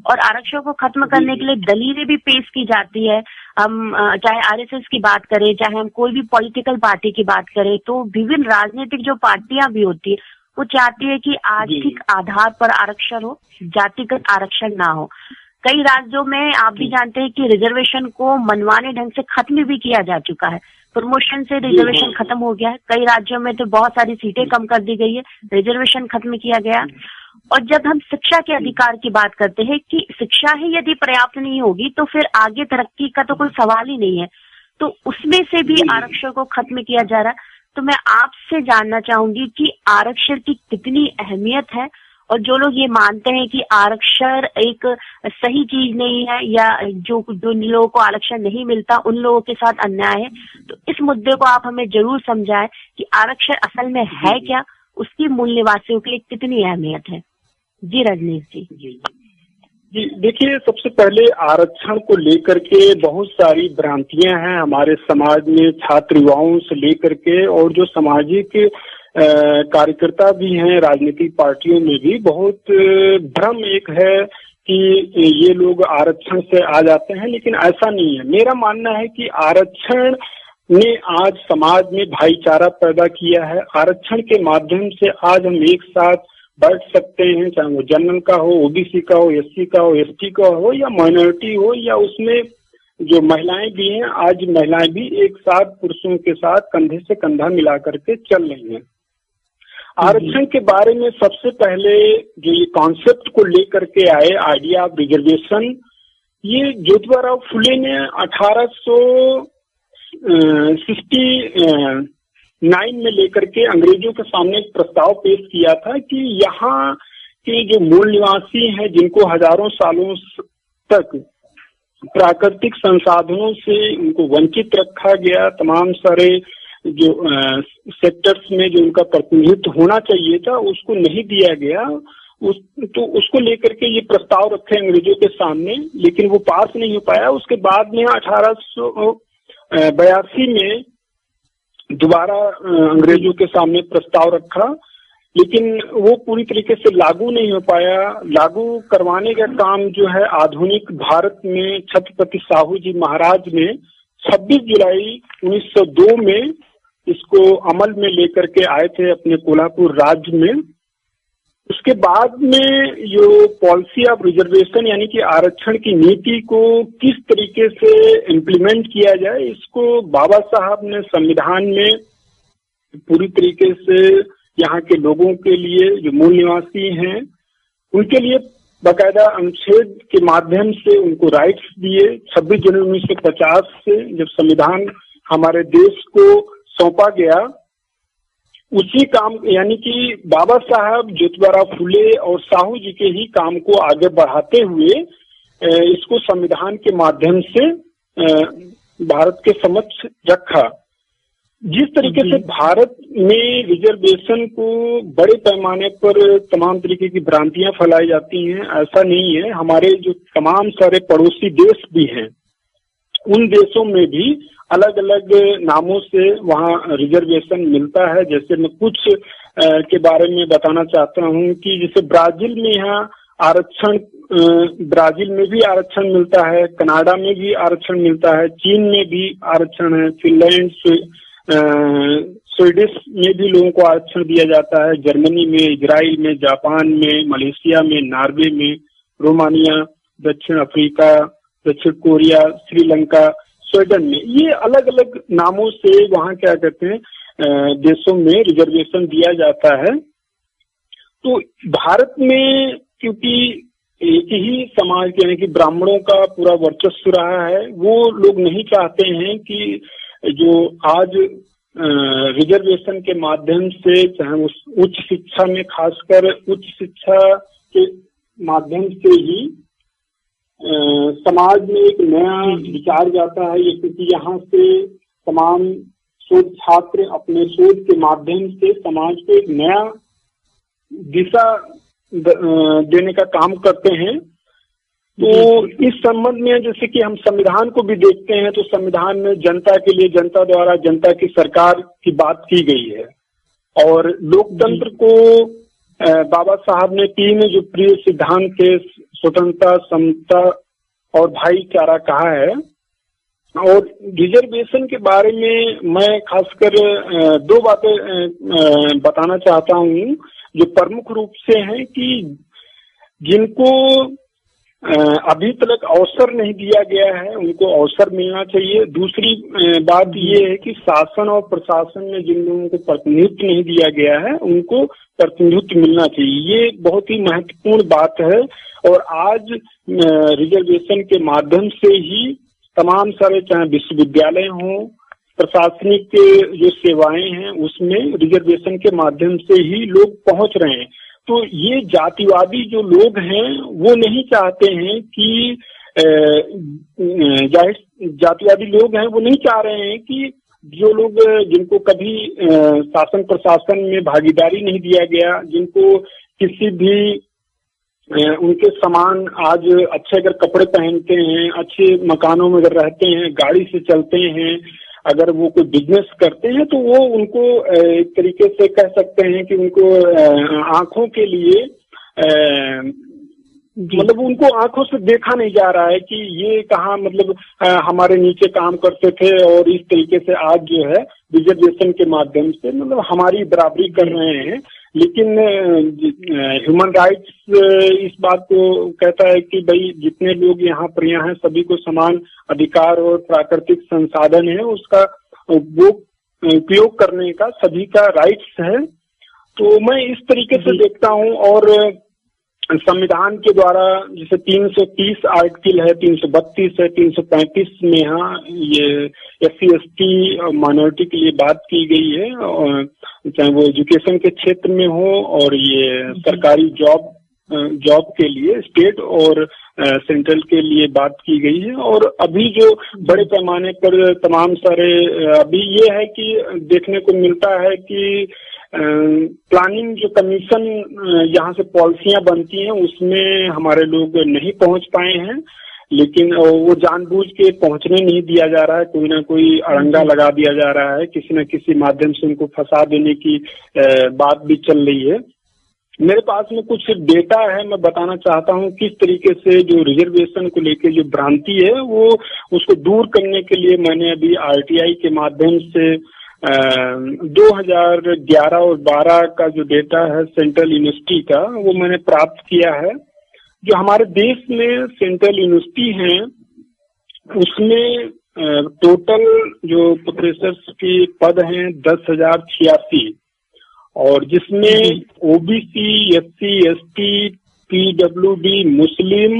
और आरक्षण को खत्म करने के लिए दलीलें भी पेश की जाती है। हम चाहे आरएसएस की बात करें, चाहे हम कोई भी पॉलिटिकल पार्टी की बात करें, तो विभिन्न राजनीतिक जो पार्टियां भी होती है वो चाहती है कि आर्थिक आधार पर आरक्षण हो, जातिगत आरक्षण ना हो। कई राज्यों में आप भी जानते हैं कि रिजर्वेशन को मनमाने ढंग से खत्म भी किया जा चुका है, प्रमोशन से रिजर्वेशन खत्म हो गया है। कई राज्यों में तो बहुत सारी सीटें कम कर दी गई है, रिजर्वेशन खत्म किया गया। और जब हम शिक्षा के अधिकार की बात करते हैं कि शिक्षा ही यदि पर्याप्त नहीं होगी तो फिर आगे तरक्की का तो कोई सवाल ही नहीं है, तो उसमें से भी आरक्षण को खत्म किया जा रहा है। तो मैं आपसे जानना चाहूंगी कि आरक्षण की कितनी अहमियत है और जो लोग ये मानते हैं कि आरक्षण एक सही चीज नहीं है या जो लोगों को आरक्षण नहीं मिलता उन लोगों के साथ अन्याय है, तो इस मुद्दे को आप हमें जरूर समझाएं कि आरक्षण असल में है क्या, उसकी मूल निवासियों के लिए कितनी अहमियत है। जी रजनीश जी। जी देखिए, सबसे पहले आरक्षण को लेकर के बहुत सारी भ्रांतियां हैं हमारे समाज में, छात्र युवाओं से लेकर के, और जो सामाजिक कार्यकर्ता भी हैं राजनीतिक पार्टियों में भी बहुत भ्रम एक है कि ये लोग आरक्षण से आ जाते हैं, लेकिन ऐसा नहीं है। मेरा मानना है कि आरक्षण ने आज समाज में भाईचारा पैदा किया है। आरक्षण के माध्यम से आज हम एक साथ बैठ सकते हैं, चाहे वो जनरल का हो, ओबीसी का हो, एससी का हो, एसटी का हो या माइनॉरिटी हो, या उसमें जो महिलाएं भी हैं, आज महिलाएं भी एक साथ पुरुषों के साथ कंधे से कंधा मिला करके चल रही हैं। आरक्षण के बारे में सबसे पहले जो ये कॉन्सेप्ट को लेकर के आए, आइडिया ऑफ रिजर्वेशन, ये ज्योतिबा फुले ने 1869 में लेकर के अंग्रेजों के सामने एक प्रस्ताव पेश किया था कि यहाँ के जो मूल निवासी हैं, जिनको हजारों सालों तक प्राकृतिक संसाधनों से उनको वंचित रखा गया, तमाम सारे जो सेक्टर्स में जो उनका प्रतिनिधित्व होना चाहिए था उसको नहीं दिया गया, तो उसको लेकर के ये प्रस्ताव रखे अंग्रेजों के सामने, लेकिन वो पास नहीं हो पाया। उसके बाद में 1882 में दोबारा अंग्रेजों के सामने प्रस्ताव रखा, लेकिन वो पूरी तरीके से लागू नहीं हो पाया। लागू करवाने का काम जो है आधुनिक भारत में छत्रपति साहू जी महाराज ने 26 जुलाई 1902 में इसको अमल में लेकर के आए थे अपने कोल्हापुर राज्य में। उसके बाद में जो पॉलिसी ऑफ रिजर्वेशन यानी कि आरक्षण की नीति को किस तरीके से इम्प्लीमेंट किया जाए, इसको बाबा साहब ने संविधान में पूरी तरीके से यहाँ के लोगों के लिए, जो मूल निवासी हैं, उनके लिए बाकायदा अनुच्छेद के माध्यम से उनको राइट्स दिए। 26 जनवरी 1950 से जब संविधान हमारे देश को सौंपा गया, उसी काम यानी कि बाबा साहब ज्योतिबा फुले और साहू जी के ही काम को आगे बढ़ाते हुए इसको संविधान के माध्यम से भारत के समक्ष रखा। जिस तरीके से भारत में रिजर्वेशन को बड़े पैमाने पर तमाम तरीके की भ्रांतियां फैलाई जाती हैं, ऐसा नहीं है। हमारे जो तमाम सारे पड़ोसी देश भी हैं, उन देशों में भी अलग अलग नामों से वहाँ रिजर्वेशन मिलता है। जैसे मैं कुछ के बारे में बताना चाहता हूँ कि जैसे ब्राजील में यहाँ आरक्षण, ब्राजील में भी आरक्षण मिलता है, कनाडा में भी आरक्षण मिलता है, चीन में भी आरक्षण है, फिनलैंड, स्वीडिश में भी लोगों को आरक्षण दिया जाता है, जर्मनी में, इजराइल में, जापान में, मलेशिया में, नॉर्वे में, रोमानिया, दक्षिण अफ्रीका, दक्षिण कोरिया, श्रीलंका, स्वीडन में, ये अलग अलग नामों से वहाँ क्या कहते हैं देशों में रिजर्वेशन दिया जाता है। तो भारत में क्योंकि एक ही समाज यानी कि ब्राह्मणों का पूरा वर्चस्व रहा है, वो लोग नहीं चाहते हैं कि जो आज रिजर्वेशन के माध्यम से, चाहे उस उच्च शिक्षा में, खासकर उच्च शिक्षा के माध्यम से ही समाज में एक नया विचार जाता है। ये क्योंकि यहाँ से तमाम शोध छात्र अपने शोध के माध्यम से समाज को एक नया दिशा देने का काम करते हैं। तो इस संबंध में जैसे कि हम संविधान को भी देखते हैं, तो संविधान में जनता के लिए, जनता द्वारा, जनता की सरकार की बात की गई है। और लोकतंत्र को बाबा साहब ने 3 जो प्रिय सिद्धांत थे, स्वतंत्रता, समता और भाईचारा कहा है। और रिजर्वेशन के बारे में मैं खासकर 2 बातें बताना चाहता हूँ जो प्रमुख रूप से हैं कि जिनको अभी तक अवसर नहीं दिया गया है, उनको अवसर मिलना चाहिए। दूसरी बात ये है कि शासन और प्रशासन में जिन लोगों को प्रतिनिधित्व नहीं दिया गया है, उनको प्रतिनिधित्व मिलना चाहिए। ये बहुत ही महत्वपूर्ण बात है। और आज रिजर्वेशन के माध्यम से ही तमाम सारे, चाहे विश्वविद्यालय हों, प्रशासनिक जो सेवाएं हैं, उसमें रिजर्वेशन के माध्यम से ही लोग पहुंच रहे हैं। तो ये जातिवादी जो लोग हैं वो नहीं चाहते हैं कि जातिवादी लोग हैं वो नहीं चाह रहे हैं कि जो लोग, जिनको कभी शासन प्रशासन में भागीदारी नहीं दिया गया, जिनको किसी भी उनके समान आज अच्छे अगर कपड़े पहनते हैं, अच्छे मकानों में अगर रहते हैं, गाड़ी से चलते हैं, अगर वो कोई बिजनेस करते हैं, तो वो उनको एक तरीके से कह सकते हैं कि उनको आंखों के लिए मतलब उनको आंखों से देखा नहीं जा रहा है कि ये कहाँ मतलब हमारे नीचे काम करते थे और इस तरीके से आज जो है रिजर्वेशन के माध्यम से मतलब हमारी बराबरी कर रहे हैं। लेकिन ह्यूमन राइट्स इस बात को कहता है कि भाई जितने लोग यहाँ पर हैं सभी को समान अधिकार और प्राकृतिक संसाधन है, उसका वो उपयोग करने का सभी का राइट्स है। तो मैं इस तरीके से देखता हूँ। और संविधान के द्वारा जैसे 330 आर्टिकल है, 332 है, 335 में यहाँ ये SC/ST माइनॉरिटी के लिए बात की गई है, और चाहे वो एजुकेशन के क्षेत्र में हो और ये सरकारी जॉब के लिए स्टेट और सेंट्रल के लिए बात की गई है। और अभी जो बड़े पैमाने पर तमाम सारे अभी ये है कि देखने को मिलता है कि प्लानिंग जो कमीशन यहाँ से पॉलिसियां बनती हैं उसमें हमारे लोग नहीं पहुंच पाए हैं, लेकिन वो जानबूझ के पहुंचने नहीं दिया जा रहा है, कोई ना कोई अड़ंगा लगा दिया जा रहा है, किसी न किसी माध्यम से उनको फंसा देने की बात भी चल रही है। मेरे पास में कुछ डेटा है, मैं बताना चाहता हूँ किस तरीके से जो रिजर्वेशन को लेके जो भ्रांति है वो उसको दूर करने के लिए मैंने अभी RTI के माध्यम से 2011 और 12 का जो डेटा है सेंट्रल यूनिवर्सिटी का वो मैंने प्राप्त किया है। जो हमारे देश में सेंट्रल यूनिवर्सिटी हैं उसमें टोटल जो प्रोफेसर्स के पद हैं 10,086 और जिसमें OBC, SC, ST, PWD, मुस्लिम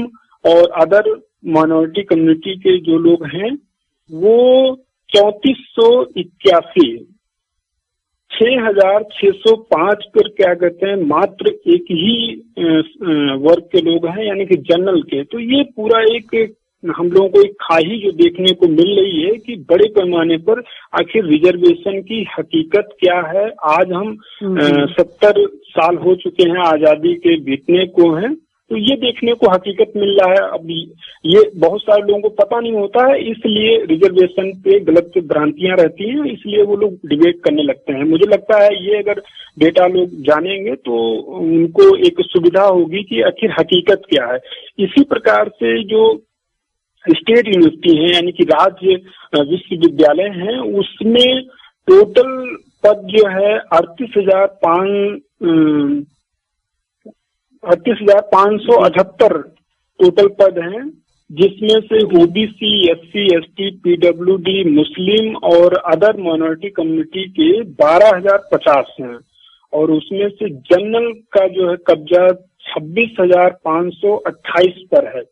और अदर माइनॉरिटी कम्युनिटी के जो लोग हैं वो 3481, 6,605 पर क्या कहते हैं मात्र एक ही वर्ग के लोग हैं यानी कि जनरल के। तो ये पूरा एक हम लोगों को एक खाही जो देखने को मिल रही है कि बड़े पैमाने पर आखिर रिजर्वेशन की हकीकत क्या है। आज हम 70 साल हो चुके हैं, आजादी के बीतने को हैं, तो ये देखने को हकीकत मिल रहा है। अब ये बहुत सारे लोगों को पता नहीं होता है, इसलिए रिजर्वेशन पे गलत भ्रांतियां रहती हैं, इसलिए वो लोग डिबेट करने लगते हैं। मुझे लगता है ये अगर डेटा लोग जानेंगे तो उनको एक सुविधा होगी कि आखिर हकीकत क्या है। इसी प्रकार से जो स्टेट यूनिवर्सिटी है यानी कि राज्य विश्वविद्यालय हैं, उसमें टोटल पद जो है 38,578 टोटल पद हैं, जिसमें से ओबीसी, एससी, एसटी, पीडब्ल्यूडी, मुस्लिम और अदर माइनॉरिटी कम्युनिटी के 12,050 हैं, और उसमें से जनरल का जो है कब्जा 26,528 पर है।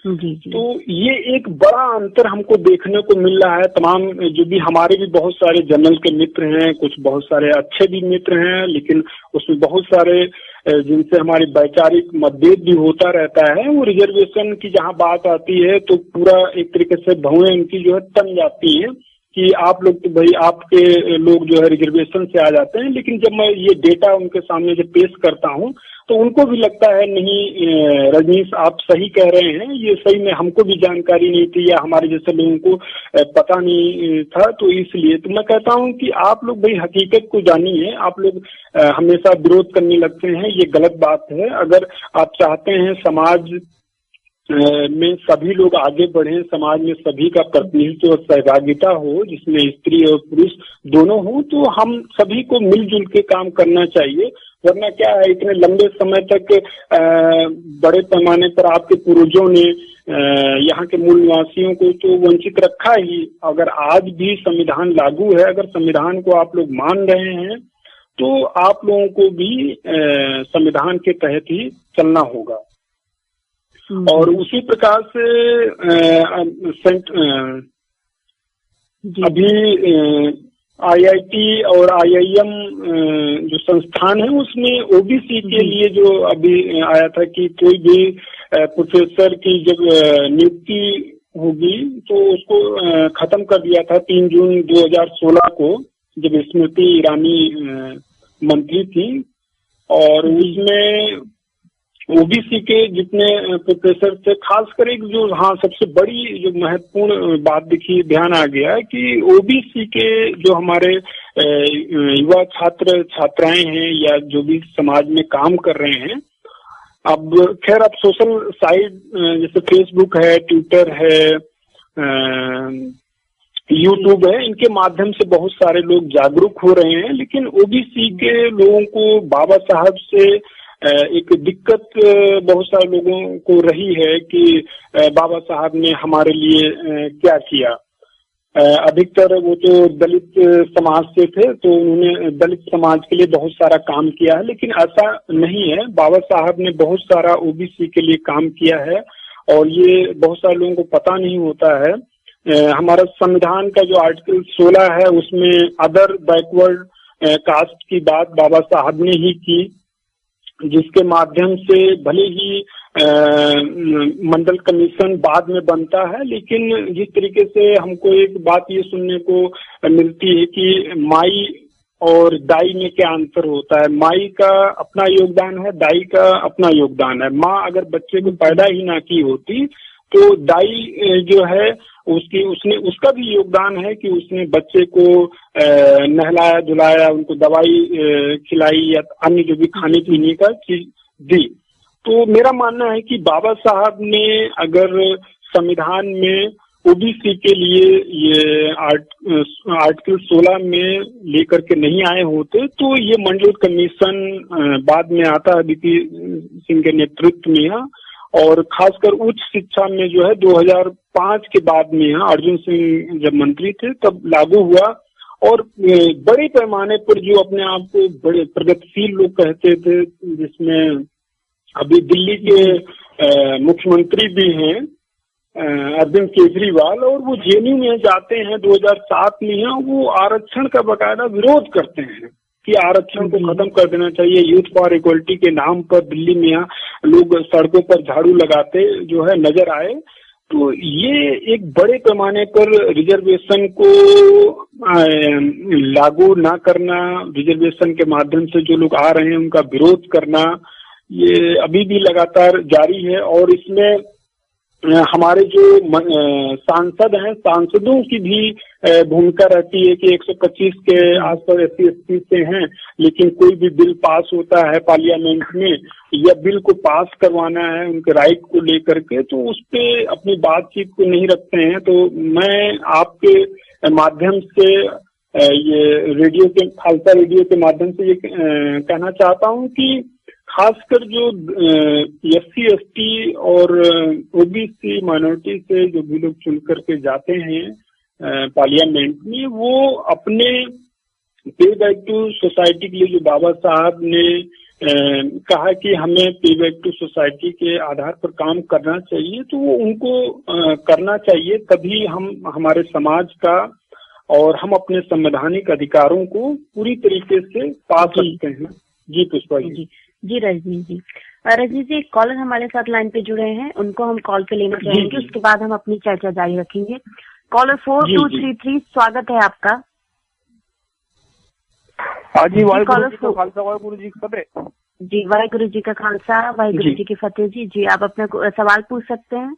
जी। तो ये एक बड़ा अंतर हमको देखने को मिल रहा है। तमाम जो भी हमारे भी बहुत सारे जनरल के मित्र हैं, कुछ बहुत सारे अच्छे भी मित्र हैं, लेकिन उसमें बहुत सारे जिनसे हमारी वैचारिक मतभेद भी होता रहता है। वो रिजर्वेशन की जहाँ बात आती है तो पूरा एक तरीके से भवें उनकी जो है तन जाती है कि आप लोग तो भाई आपके लोग जो है रिजर्वेशन से आ जाते हैं। लेकिन जब मैं ये डेटा उनके सामने जब पेश करता हूँ तो उनको भी लगता है नहीं रजनीश आप सही कह रहे हैं, ये सही में हमको भी जानकारी नहीं थी या हमारे जैसे लोगों को पता नहीं था, तो इसलिए तो मैं कहता हूँ कि आप लोग भाई हकीकत को जानिए। आप लोग हमेशा विरोध करने लगते हैं, ये गलत बात है। अगर आप चाहते हैं समाज में सभी लोग आगे बढ़ें, समाज में सभी का प्रतिनिधित्व और सहभागिता हो, जिसमें स्त्री और पुरुष दोनों हो, तो हम सभी को मिलजुल के काम करना चाहिए। वरना क्या है, इतने लंबे समय तक बड़े पैमाने पर आपके पूर्वजों ने यहाँ के मूल निवासियों को तो वंचित रखा ही। अगर आज भी संविधान लागू है, अगर संविधान को आप लोग मान रहे हैं तो आप लोगों को भी संविधान के तहत ही चलना होगा। और उसी प्रकार से अभी आईआईटी और आईआईएम जो संस्थान है उसमें ओबीसी के लिए जो अभी आया था कि कोई भी प्रोफेसर की जब नियुक्ति होगी तो उसको खत्म कर दिया था 3 जून 2016 को, जब स्मृति ईरानी मंत्री थी। और उसमें ओबीसी के जितने प्रोफेसर थे, खासकर एक जो सबसे बड़ी जो महत्वपूर्ण बात दिखी, ध्यान आ गया कि ओबीसी के जो हमारे युवा छात्र छात्राएं हैं या जो भी समाज में काम कर रहे हैं, अब खैर अब सोशल साइट जैसे फेसबुक है, ट्विटर है, यूट्यूब है, इनके माध्यम से बहुत सारे लोग जागरूक हो रहे हैं। लेकिन ओबीसी के लोगों को बाबा साहब से एक दिक्कत बहुत सारे लोगों को रही है कि बाबा साहब ने हमारे लिए क्या किया। अधिकतर वो तो दलित समाज से थे, तो उन्होंने दलित समाज के लिए बहुत सारा काम किया है, लेकिन ऐसा नहीं है। बाबा साहब ने बहुत सारा ओबीसी के लिए काम किया है और ये बहुत सारे लोगों को पता नहीं होता है। हमारा संविधान का जो आर्टिकल 16 है उसमें अदर बैकवर्ड कास्ट की बात बाबा साहब ने ही की, जिसके माध्यम से भले ही मंडल कमीशन बाद में बनता है, लेकिन जिस तरीके से हमको एक बात ये सुनने को मिलती है कि माई और दाई में क्या अंतर होता है। माई का अपना योगदान है, दाई का अपना योगदान है। माँ अगर बच्चे को पैदा ही ना की होती तो दाई जो है उसका भी योगदान है कि उसने बच्चे को नहलाया धुलाया, उनको दवाई खिलाई या अन्य जो भी खाने पीने का चीज दी। तो मेरा मानना है कि बाबा साहब ने अगर संविधान में ओबीसी के लिए ये आर्टिकल 16 में लेकर के नहीं आए होते तो ये मंडल कमीशन बाद में आता है बीपी सिंह के नेतृत्व में, और खासकर उच्च शिक्षा में जो है 2005 के बाद में अर्जुन सिंह जब मंत्री थे तब लागू हुआ। और बड़े पैमाने पर जो अपने आप को बड़े प्रगतिशील लोग कहते थे, जिसमें अभी दिल्ली के मुख्यमंत्री भी हैं अरविंद केजरीवाल, और वो जेएनयू में जाते हैं 2007 में, वो आरक्षण का बकायदा विरोध करते हैं कि आरक्षण को खत्म कर देना चाहिए। यूथ फॉर इक्वलिटी के नाम पर दिल्ली में लोग सड़कों पर झाड़ू लगाते जो है नजर आए। तो ये एक बड़े पैमाने पर रिजर्वेशन को लागू ना करना, रिजर्वेशन के माध्यम से जो लोग आ रहे हैं उनका विरोध करना, ये अभी भी लगातार जारी है। और इसमें हमारे जो सांसद हैं, सांसदों की भी भूमिका रहती है कि 125 के आसपास SC/ST से हैं, लेकिन कोई भी बिल पास होता है पार्लियामेंट में या बिल को पास करवाना है उनके राइट को लेकर के, तो उस पे अपनी बातचीत को नहीं रखते हैं। तो मैं आपके माध्यम से ये रेडियो के, खालसा रेडियो के माध्यम से ये कहना चाहता हूँ कि खासकर जो SC/ST और OBC माइनॉरिटी से जो भी लोग चुन करके जाते हैं पार्लियामेंट में, वो अपने पे बैक टू सोसाइटी के लिए जो बाबा साहब ने कहा कि हमें पे बैक टू सोसाइटी के आधार पर काम करना चाहिए, तो वो उनको करना चाहिए। तभी हम हमारे समाज का और हम अपने संवैधानिक अधिकारों को पूरी तरीके से पा सकते हैं। जी पुष्पा जी। जी रजनी जी, रजनी जी एक कॉलर हमारे साथ लाइन पे जुड़े हैं, उनको हम कॉल पे लेना चाहेंगे, उसके बाद हम अपनी चर्चा जारी रखेंगे। कॉलर 4233, स्वागत है आपका। हाँ जी, वाहिगुरु जी का खालसा, वाहिगुरु जी की फतेह। जी वाहिगुरु जी का खालसा, वाहिगुरु जी की फतेह। जी जी, आप अपना सवाल पूछ सकते हैं।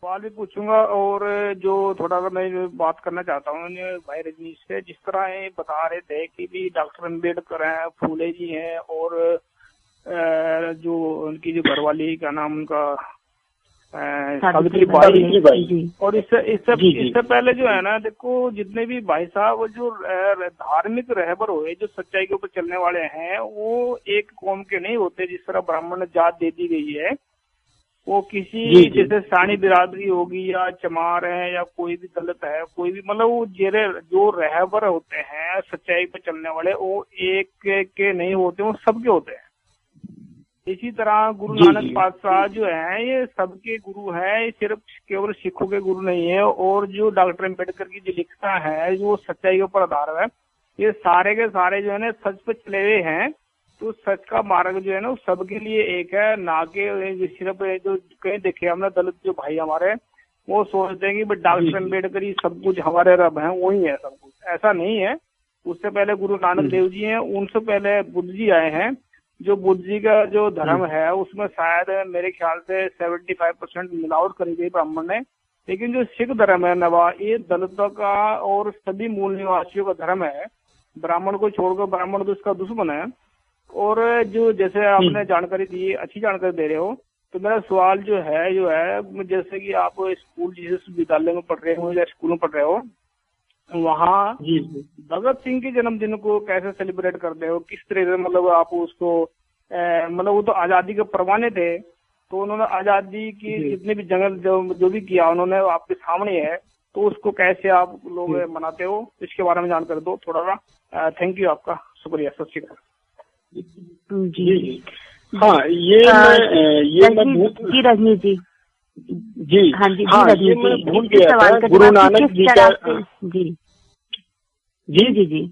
सवाल भी पूछूंगा और जो थोड़ा सा मैं बात करना चाहता हूँ भाई रजनीश से, जिस तरह ये बता रहे थे कि भी डॉक्टर अम्बेडकर हैं, फूले जी हैं और जो उनकी जो घरवाली का नाम उनका सावित्री बाई, और इससे पहले जो है ना, देखो जितने भी भाई साहब जो धार्मिक रहबर हुए, जो सच्चाई के ऊपर चलने वाले हैं, वो एक कौम के नहीं होते। जिस तरह ब्राह्मण जात दे दी गई है, वो किसी जैसे सानी बिरादरी होगी या चमार है या कोई भी दलित है, कोई भी, मतलब वो जो रहबर होते हैं सच्चाई पे चलने वाले, वो एक के नहीं होते, वो सबके होते हैं। इसी तरह गुरु नानक पातशाह जो है, ये सबके गुरु हैं, ये सिर्फ केवल सिखों के गुरु नहीं है। और जो डॉक्टर अम्बेडकर की जो लिखता है, जो सच्चाई के ऊपर आधार है, ये सारे के सारे जो है ना सच पे चले हुए हैं। तो सच का मार्ग जो है ना, सबके लिए एक है, ना के सिर्फ जो कहीं देखे हमने दलित जो भाई हमारे, वो सोचते हैं कि डॉक्टर अम्बेडकर ही सब कुछ, हमारे रब हैं, वही है सब कुछ। ऐसा नहीं है। उससे पहले गुरु नानक देव जी हैं, उनसे पहले बुद्ध जी आए हैं। जो बुद्ध जी का जो धर्म है, उसमें शायद मेरे ख्याल से 75% मिलावट करी गई ब्राह्मण ने। लेकिन जो सिख धर्म है नवा, ये दलितों का और सभी मूल निवासियों का धर्म है। ब्राह्मण को छोड़कर, ब्राह्मण तो इसका दुश्मन है। और जो जैसे आपने जानकारी दी, अच्छी जानकारी दे रहे हो, तो मेरा सवाल जो है जैसे कि आप स्कूल जिस विद्यालय में पढ़ रहे हो या स्कूल में पढ़ रहे हो, वहाँ भगत सिंह के जन्मदिन को कैसे सेलिब्रेट करते हो, किस तरह से, मतलब आप उसको मतलब वो तो आजादी के परवाने थे, तो उन्होंने आजादी की जितने भी जंगल जो भी किया उन्होंने आपके सामने है, तो उसको कैसे आप लोग मनाते हो, इसके बारे में जानकारी दो थोड़ा सा। थैंक यू, आपका शुक्रिया, सत श्री अकाल। जी हाँ, ये रजनी जी। जी हाँ जी, हाँ, ये मैं भूल गया था। गुरु नानक जी का जी रजनी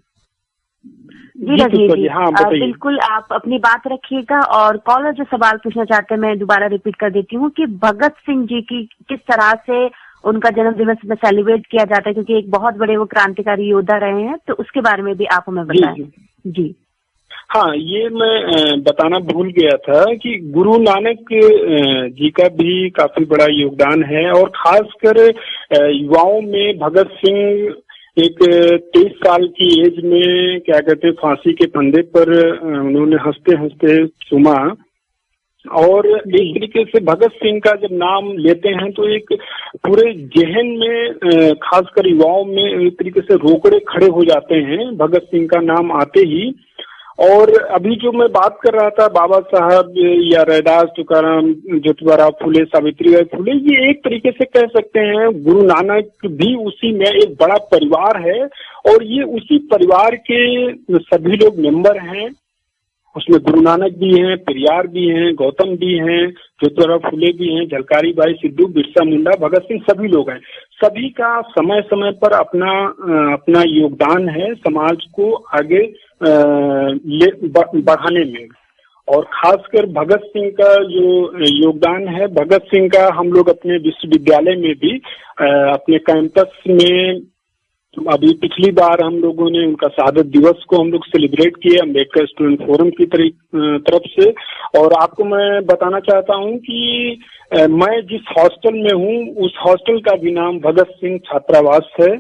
जी, हाँ बिल्कुल, आप अपनी बात रखिएगा। और कॉलर जो सवाल पूछना चाहते हैं, मैं दोबारा रिपीट कर देती हूँ कि भगत सिंह जी की किस तरह से उनका जन्म दिवस में सेलिब्रेट किया जाता है, क्योंकि एक बहुत बड़े वो क्रांतिकारी योद्धा रहे हैं, तो उसके बारे में भी आप हमें बताएं। जी हाँ, ये मैं बताना भूल गया था कि गुरु नानक जी का भी काफी बड़ा योगदान है। और खासकर युवाओं में भगत सिंह एक 23 साल की एज में, क्या कहते हैं, फांसी के फंदे पर उन्होंने हंसते हंसते चूमा। और एक तरीके से भगत सिंह का जब नाम लेते हैं तो एक पूरे जहन में, खासकर युवाओं में एक तरीके से रोकड़े खड़े हो जाते हैं भगत सिंह का नाम आते ही। और अभी जो मैं बात कर रहा था, बाबा साहब या रैदास, तुकाराम, ज्योतिबा फूले, सावित्रीबाई फूले, ये एक तरीके से कह सकते हैं गुरु नानक भी उसी में एक बड़ा परिवार है। और ये उसी परिवार के सभी लोग मेंबर हैं। उसमें गुरु नानक भी हैं, पेरियार भी हैं, गौतम भी हैं, ज्योतिबा फूले भी हैं, झलकारी बाई, सिद्धू, बिरसा मुंडा, भगत सिंह, सभी लोग हैं। सभी का समय समय पर अपना योगदान है समाज को आगे बढ़ाने में। और खासकर भगत सिंह का जो योगदान है, भगत सिंह का हम लोग अपने विश्वविद्यालय में भी अपने कैंपस में अभी पिछली बार हम लोगों ने उनका शहादत दिवस को हम लोग सेलिब्रेट किए अम्बेडकर स्टूडेंट फोरम की तरफ से। और आपको मैं बताना चाहता हूं कि मैं जिस हॉस्टल में हूं उस हॉस्टल का भी नाम भगत सिंह छात्रावास है।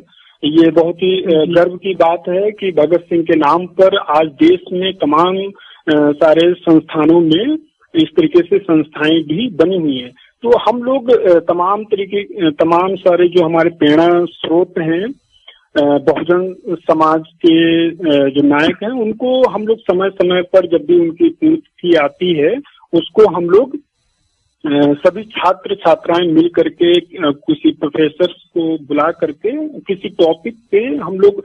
ये बहुत ही गर्व की बात है कि भगत सिंह के नाम पर आज देश में तमाम सारे संस्थानों में इस तरीके से संस्थाएं भी बनी हुई हैं। तो हम लोग तमाम सारे जो हमारे प्रेरणा स्रोत हैं, बहुजन समाज के जो नायक हैं, उनको हम लोग समय समय पर जब भी उनकी पुण्यतिथि आती है उसको हम लोग सभी छात्र छात्राएं मिल करके किसी प्रोफेसर को बुला करके किसी टॉपिक पे हम लोग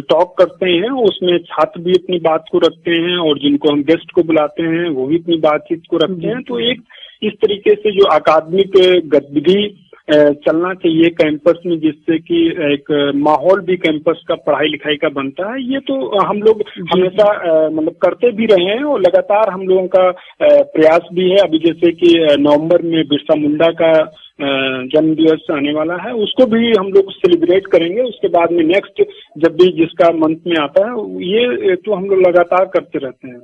टॉक करते हैं। उसमें छात्र भी अपनी बात को रखते हैं और जिनको हम गेस्ट को बुलाते हैं वो भी अपनी बातचीत को रखते हैं। तो एक इस तरीके से जो अकादमिक गतिविधि चलना चाहिए कैंपस में, जिससे कि एक माहौल भी कैंपस का पढ़ाई लिखाई का बनता है। ये तो हम लोग हमेशा मतलब करते भी रहे हैं और लगातार हम लोगों का प्रयास भी है। अभी जैसे कि नवंबर में बिरसा मुंडा का जन्म दिवस आने वाला है, उसको भी हम लोग सेलिब्रेट करेंगे। उसके बाद में नेक्स्ट जब भी जिसका मंथ में आता है, ये तो हम लोग लगातार करते रहते हैं।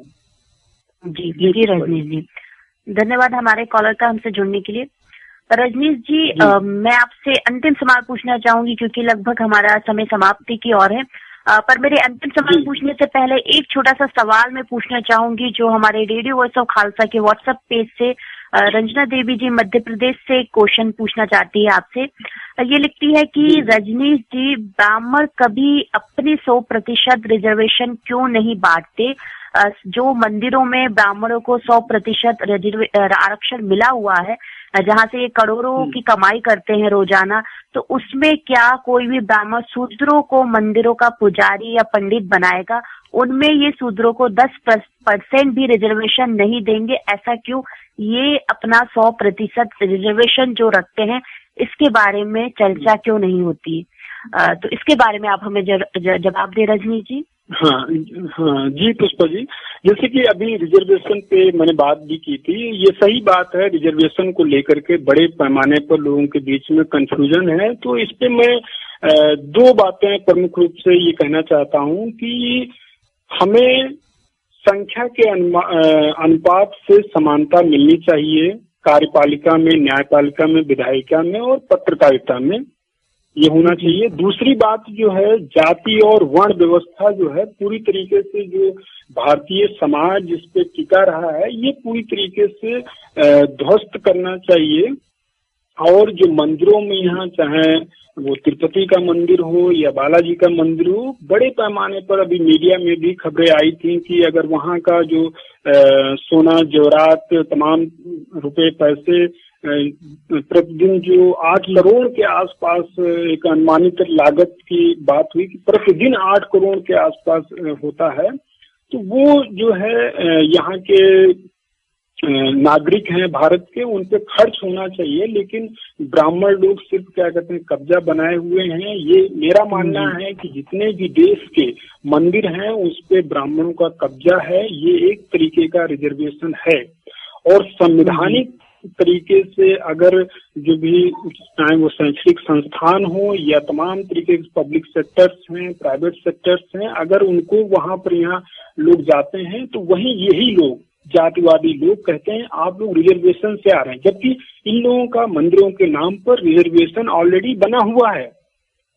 जी जी जी रजनीश जी, धन्यवाद हमारे कॉलर का हमसे जुड़ने के लिए। रजनीश जी, मैं आपसे अंतिम सवाल पूछना चाहूंगी क्योंकि लगभग हमारा समय समाप्ति की ओर है। पर मेरे अंतिम सवाल पूछने से पहले एक छोटा सा सवाल मैं पूछना चाहूंगी जो हमारे रेडियो वॉइस ऑफ खालसा के व्हाट्सएप पेज से रंजना देवी जी मध्य प्रदेश से क्वेश्चन पूछना चाहती है आपसे। ये लिखती है कि रजनीश जी, ब्राह्मण कभी अपनी 100% रिजर्वेशन क्यों नहीं बांटते? जो मंदिरों में ब्राह्मणों को 100% आरक्षण मिला हुआ है, जहाँ से ये करोड़ों की कमाई करते हैं रोजाना, तो उसमें क्या कोई भी ब्राह्मण शूद्रों को मंदिरों का पुजारी या पंडित बनाएगा? उनमें ये शूद्रों को 10% भी रिजर्वेशन नहीं देंगे, ऐसा क्यों? ये अपना 100% रिजर्वेशन जो रखते हैं, इसके बारे में चर्चा क्यों नहीं होती? तो इसके बारे में आप हमें जवाब दे रजनी जी। हाँ जी पुष्पा जी, जैसे कि अभी रिजर्वेशन पे मैंने बात भी की थी। ये सही बात है, रिजर्वेशन को लेकर के बड़े पैमाने पर लोगों के बीच में कंफ्यूजन है। तो इस पे मैं दो बातें प्रमुख रूप से ये कहना चाहता हूँ कि हमें संख्या के अनुपात से समानता मिलनी चाहिए, कार्यपालिका में, न्यायपालिका में, विधायिका में और पत्रकारिता में, ये होना चाहिए। दूसरी बात जो है, जाति और वर्ण व्यवस्था जो है पूरी तरीके से जो भारतीय समाज जिस पे टिका रहा है, ये पूरी तरीके से ध्वस्त करना चाहिए। और जो मंदिरों में, यहाँ चाहे वो तिरुपति का मंदिर हो या बालाजी का मंदिर हो, बड़े पैमाने पर अभी मीडिया में भी खबरें आई थी कि अगर वहाँ का जो सोना जेवरात तमाम रुपए पैसे प्रतिदिन जो 8 करोड़ के आसपास एक अनुमानित लागत की बात हुई कि प्रतिदिन 8 करोड़ के आसपास होता है, तो वो जो है यहाँ के नागरिक हैं भारत के, उन पे खर्च होना चाहिए। लेकिन ब्राह्मण लोग सिर्फ क्या कहते हैं, कब्जा बनाए हुए हैं। ये मेरा मानना है कि जितने भी देश के मंदिर हैं उस पे ब्राह्मणों का कब्जा है। ये एक तरीके का रिजर्वेशन है। और संवैधानिक तरीके से अगर जो भी चाहे वो शैक्षणिक संस्थान हो या तमाम तरीके के पब्लिक सेक्टर्स हैं, प्राइवेट सेक्टर्स हैं, अगर उनको वहां पर यहाँ लोग जाते हैं तो वहीं यही लोग, जातिवादी लोग कहते हैं आप लोग रिजर्वेशन से आ रहे हैं, जबकि इन लोगों का मंदिरों के नाम पर रिजर्वेशन ऑलरेडी बना हुआ है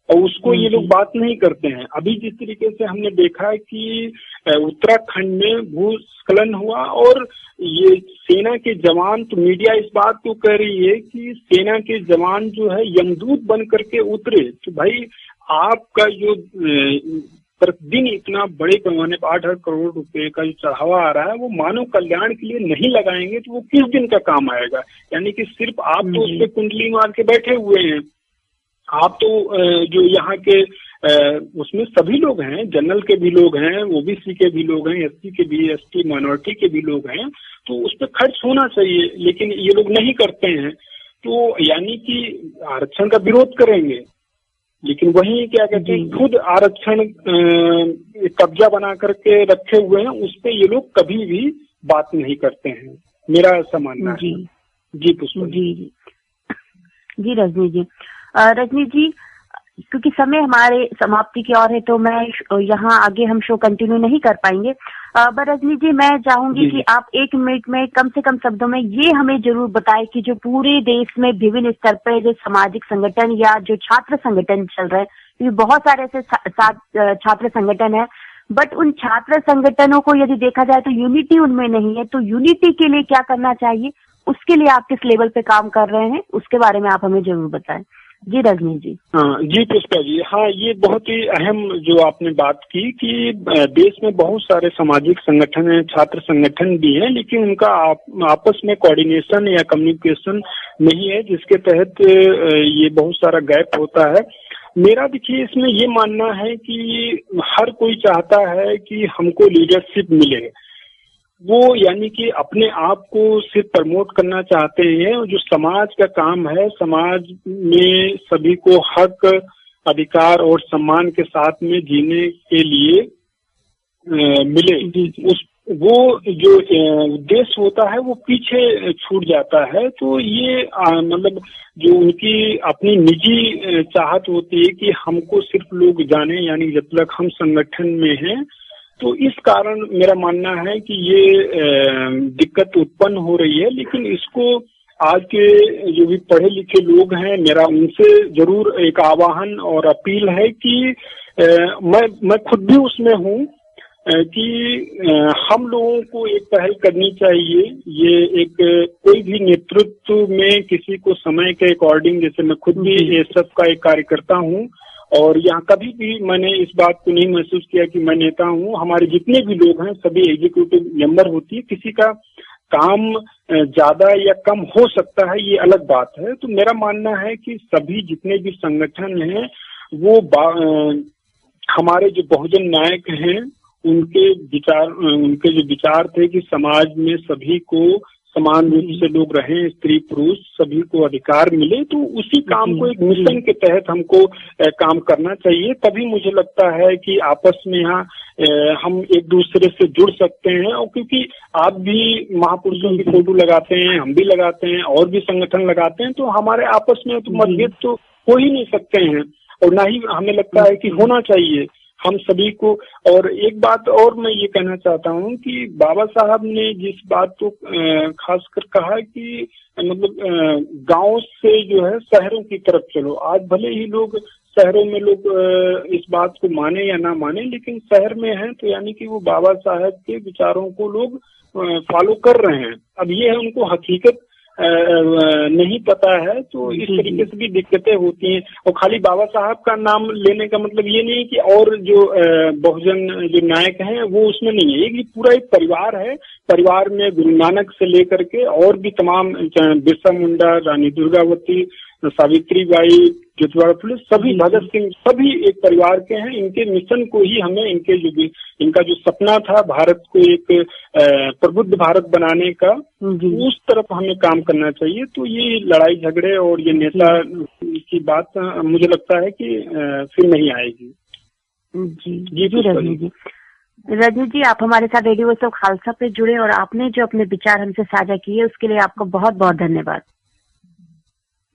और उसको ये लोग बात नहीं करते हैं। अभी जिस तरीके से हमने देखा है कि उत्तराखंड में भूस्खलन हुआ और ये सेना के जवान, तो मीडिया इस बात को कह रही है कि सेना के जवान जो है यमदूत बन करके उतरे। तो भाई आपका जो प्रतिदिन इतना बड़े पैमाने पर 8 करोड़ रुपए का जो चढ़ावा आ रहा है वो मानव कल्याण के लिए नहीं लगाएंगे तो वो किस दिन का काम आएगा? यानी कि सिर्फ आप तो उस पर कुंडली मार के बैठे हुए हैं। आप तो जो यहाँ के उसमें सभी लोग हैं, जनरल के भी लोग हैं, ओबीसी के भी लोग हैं, एससी के भी, एसटी माइनॉरिटी के भी लोग हैं, तो उस पर खर्च होना चाहिए, लेकिन ये लोग नहीं करते हैं। तो यानी कि आरक्षण का विरोध करेंगे, लेकिन वही क्या कहते हैं, खुद आरक्षण कब्जा बना करके रखे हुए हैं, उस पर ये लोग कभी भी बात नहीं करते हैं, मेरा ऐसा मानना है। जी पुष्पा जी जी रजनी जी। रजनी जी, क्योंकि समय हमारे समाप्ति की ओर है तो मैं यहाँ आगे हम शो कंटिन्यू नहीं कर पाएंगे। पर रजनी जी, मैं चाहूंगी कि आप 1 मिनट में कम से कम शब्दों में ये हमें जरूर बताएं कि जो पूरे देश में विभिन्न स्तर पर जो सामाजिक संगठन या जो छात्र संगठन चल रहे हैं, क्योंकि बहुत सारे ऐसे छात्र संगठन है, बट उन छात्र संगठनों को यदि देखा जाए तो यूनिटी उनमें नहीं है, तो यूनिटी के लिए क्या करना चाहिए, उसके लिए आप किस लेवल पे काम कर रहे हैं, उसके बारे में आप हमें जरूर बताएं। जी रजनी जी। हाँ जी पुष्पा जी, हाँ ये बहुत ही अहम जो आपने बात की कि देश में बहुत सारे सामाजिक संगठन हैं, छात्र संगठन भी हैं, लेकिन उनका आपस में कोऑर्डिनेशन या कम्युनिकेशन नहीं है, जिसके तहत ये बहुत सारा गैप होता है। मेरा देखिए इसमें ये मानना है कि हर कोई चाहता है कि हमको लीडरशिप मिले, वो यानी कि अपने आप को सिर्फ प्रमोट करना चाहते हैं। जो समाज का काम है, समाज में सभी को हक, अधिकार और सम्मान के साथ में जीने के लिए मिले, वो जो उद्देश्य होता है वो पीछे छूट जाता है। तो ये मतलब जो उनकी अपनी निजी चाहत होती है कि हमको सिर्फ लोग जाने, यानी जब तक हम संगठन में हैं, तो इस कारण मेरा मानना है कि ये दिक्कत उत्पन्न हो रही है। लेकिन इसको आज के जो भी पढ़े लिखे लोग हैं, मेरा उनसे जरूर एक आह्वान और अपील है कि मैं खुद भी उसमें हूँ कि हम लोगों को एक पहल करनी चाहिए। ये एक कोई भी नेतृत्व में किसी को समय के अकॉर्डिंग, जैसे मैं खुद भी ये सब का एक कार्यकर्ता हूँ और यहाँ कभी भी मैंने इस बात को नहीं महसूस किया कि मैं नेता हूँ। हमारे जितने भी लोग हैं सभी एग्जीक्यूटिव मेंबर होती है। किसी का काम ज्यादा या कम हो सकता है, ये अलग बात है। तो मेरा मानना है कि सभी जितने भी संगठन हैं वो हमारे जो बहुजन नायक हैं उनके जो विचार थे कि समाज में सभी को समान रूप से लोग रहें, स्त्री पुरुष सभी को अधिकार मिले, तो उसी काम को एक मिशन के तहत हमको काम करना चाहिए। तभी मुझे लगता है कि आपस में यहाँ हम एक दूसरे से जुड़ सकते हैं। और क्योंकि आप भी महापुरुषों की फोटो लगाते हैं, हम भी लगाते हैं, और भी संगठन लगाते हैं, तो हमारे आपस में तो मतभेद तो हो ही नहीं सकते हैं, और ना ही हमें लगता है कि होना चाहिए हम सभी को। और एक बात और मैं ये कहना चाहता हूँ कि बाबा साहब ने जिस बात को खासकर कहा कि मतलब गांव से जो है शहरों की तरफ चलो। आज भले ही लोग शहरों में लोग इस बात को माने या ना माने, लेकिन शहर में हैं तो यानी कि वो बाबा साहब के विचारों को लोग फॉलो कर रहे हैं। अब ये है उनको हकीकत नहीं पता है, तो इस तरीके से भी दिक्कतें होती हैं। और खाली बाबा साहब का नाम लेने का मतलब ये नहीं कि और जो बहुजन जो नायक हैं वो उसमें नहीं है। ये पूरा एक परिवार है। परिवार में गुरु नानक से लेकर के और भी तमाम, बिरसा मुंडा, रानी दुर्गावती, सावित्री बाई, ज्योतिबा फुले, सभी भगत सिंह, सभी एक परिवार के हैं। इनके मिशन को ही हमें इनका जो सपना था भारत को एक प्रबुद्ध भारत बनाने का, उस तरफ हमें काम करना चाहिए। तो ये लड़ाई झगड़े और ये नेता की बात मुझे लगता है कि फिर नहीं आएगी। जी रजनी जी। रजनी जी, आप हमारे साथ रेडियो उत्सव खालसा पे जुड़े और आपने जो अपने विचार हमसे साझा किए उसके लिए आपका बहुत बहुत धन्यवाद।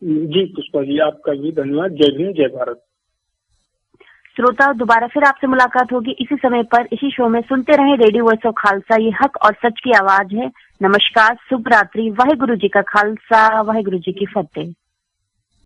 जी पुष्पा जी, आपका भी धन्यवाद। जय हिंद, जय भारत। श्रोता, दोबारा फिर आपसे मुलाकात होगी इसी समय पर, इसी शो में। सुनते रहें रेडियो वॉइस ऑफ खालसा, ये हक और सच की आवाज है। नमस्कार, शुभ रात्रि, वाहेगुरु जी का खालसा, वाहेगुरु जी की फतेह।